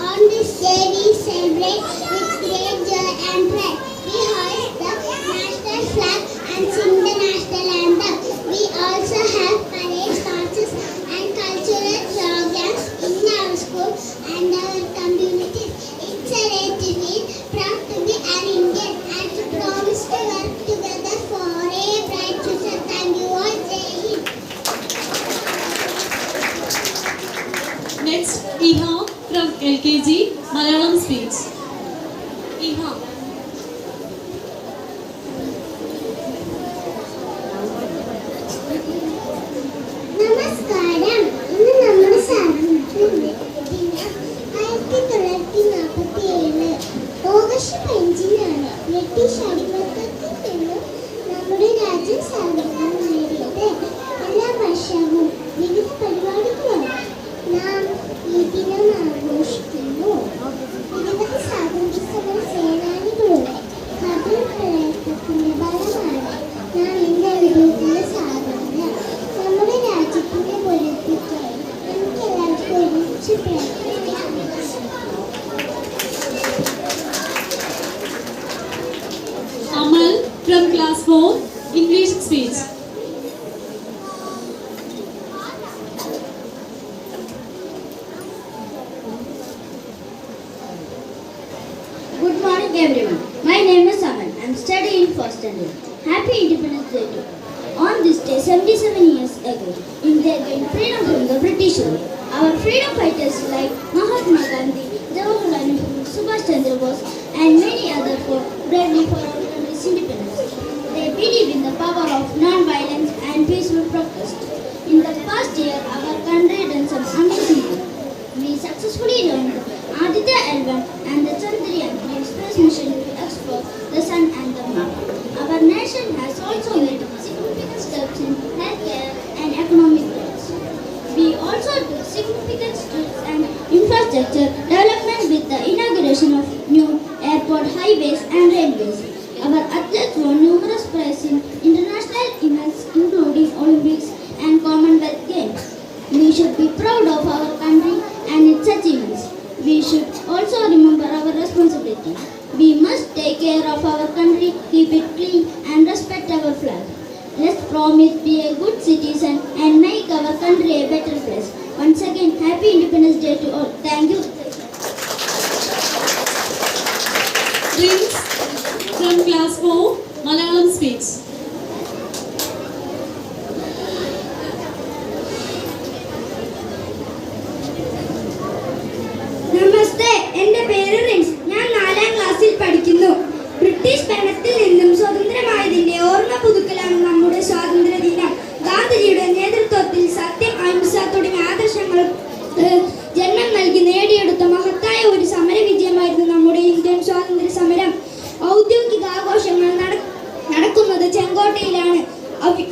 On this day we celebrate with great joy and pride. We hoist the national flag and sing the national anthem. We also have parades, marches and cultural programs in our school and our communities. It's a day to feel proud to be an Indian and to promise to work together for a bright future. Thank you all. Jai Hind. Next, Iha from LKG, Malayalam speech. Iha. നമസ്കാരം. ഇന്ന് നമ്മുടെ സ്വാതന്ത്ര്യദിനം 1947 August 5-നാണ് British അടിമത്തത്തിൽ നിന്നും നമ്മുടെ രാജ്യം സ്വാതന്ത്ര്യം നേടിയത്. എല്ലാ വർഷവും വിവിധ പരിപാടികളാണ് നാം ഈ ദിനം ആഘോഷിക്കുന്നു. നിരവധി സ്വാതന്ത്ര്യ സമര സേനാനികളുടെ കഠിന പ്രയത്നത്തിന്റെ ഫലമാണ് നാം ഇന്ന് അനുഭവിക്കുന്ന സ്വാതന്ത്ര്യം. നമ്മുടെ രാജ്യത്തിന്റെ പുനരുദ്ധാരണത്തിനായി നമുക്ക് എല്ലാവർക്കും ഒരുമിച്ച് പ്രയത്നിക്കാം. Amal from class 4, English speech. Good morning everyone. My name is Amal. I am studying in first standard. Happy Independence Day to all. On this day 77 years ago, India gained freedom from the British rule. Our freedom fighters like Mahatma Gandhi, Jawaharlal Nehru, Subhash Chandra Bose and many others fought bravely for our country's independence. They believe in the power of non-violence and peaceful protest. In the past year, our country done some amazing work. We successfully launched the Aditya L1 and the Chandrayaan 3 space mission to explore the sun and the moon. Our nation has also made significant steps in healthcare and economic growth. We also took significant steps and infrastructure development with the inauguration of new airport, highways and railways. Our athletes won numerous prizes in international events including Olympics and Commonwealth Games. We should be proud of our country and its achievements. We should also remember our responsibility. We must take care of our country, keep it clean and respect our flag. Let's promise be a good citizen and make our country a better place. Once again, Happy Independence Day to all. Thank you. Prince from class 4, Malayalam speech. നമസ്തേ, എൻ്റെ പേര് rinse. ഞാൻ 4ാം ക്ലാസ്സിൽ പഠിക്കുന്നു. British ഭരണത്തിൽ നിന്നും സ്വതന്ത്രമായതിന്റെ ഓർമ്മ പുതുക്കലാണ് നമ്മുടെ സ്വാതന്ത്ര്യ ദിനം. ഗാന്ധിജിയുടെ നേതൃത്വത്തിൽ സത്യം, അഹിംസ തുടങ്ങിയ ആദർശങ്ങൾ ജന്മം നൽകി നേടിയെടുത്ത മഹത്തായ ഒരു സമര വിജയമായിരുന്നു നമ്മുടെ ഇന്ത്യൻ സ്വാതന്ത്ര്യ സമരം. ഔദ്യോഗിക ആഘോഷങ്ങൾ നടക്കുന്നത് ചെങ്കോട്ടയിലാണ്.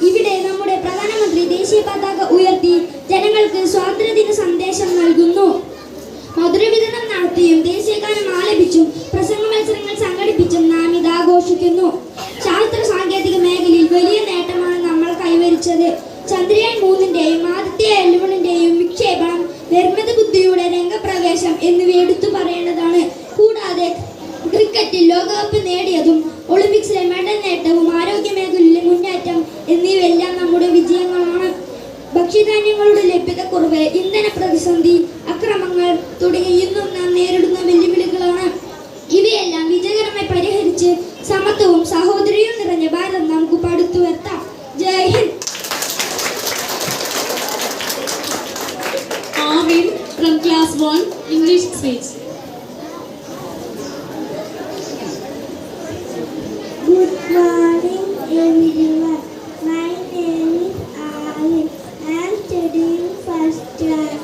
ഇവിടെ നമ്മുടെ പ്രധാനമന്ത്രി ദേശീയ പതാക ഉയർത്തി ജനങ്ങൾക്ക് സ്വാതന്ത്ര്യദിന സന്ദേശം നൽകുന്നു. മധുരവിതരണം നടത്തിയും ദേശീയഗാനം ആലപിച്ചും പ്രസംഗ മത്സരങ്ങൾ സംഘടിപ്പിച്ചും നാം ഇത് ആഘോഷിക്കുന്നു. ശാസ്ത്ര സാങ്കേതിക മേഖലയിൽ വലിയ നേട്ടമാണ് നമ്മൾ കൈവരിച്ചത്. ചന്ദ്രയാൻ 3-ന്റെയും ആദിത്യ L1-ന്റെയും വിക്ഷേപണം, നിർമ്മിത ബുദ്ധിയുടെ രംഗപ്രവേശം എന്നിവ എടുത്തു പറയേണ്ടതാണ്. കൂടാതെ ക്രിക്കറ്റിൽ ലോകകപ്പ് നേടിയതും ഒളിമ്പിക്സിലെ മെഡൽ നേട്ടവും ആരോഗ്യ മേഖലയിലെ മുന്നേറ്റം എന്നിവയെല്ലാം നമ്മുടെ വിജയങ്ങളാണ്. ഭക്ഷ്യധാന്യങ്ങളുടെ ലഭ്യതക്കുറവ്, ഇന്ധന പ്രതിസന്ധി, അക്രമങ്ങൾ തുടങ്ങി ഇന്നും നാം നേരിടുന്ന വെല്ലുവിളികളാണ്. ഇവയെല്ലാം വിജയകരമായി പരിഹരിച്ച് സമത്വവും സഹോദര്യവും നിറഞ്ഞ ഭാരതം നമുക്ക് പടുത്തുയർത്താം. ജയ് Hind. Arvind from class 1, English speech. Good morning everyone. My name is Arvind. I am studying first class.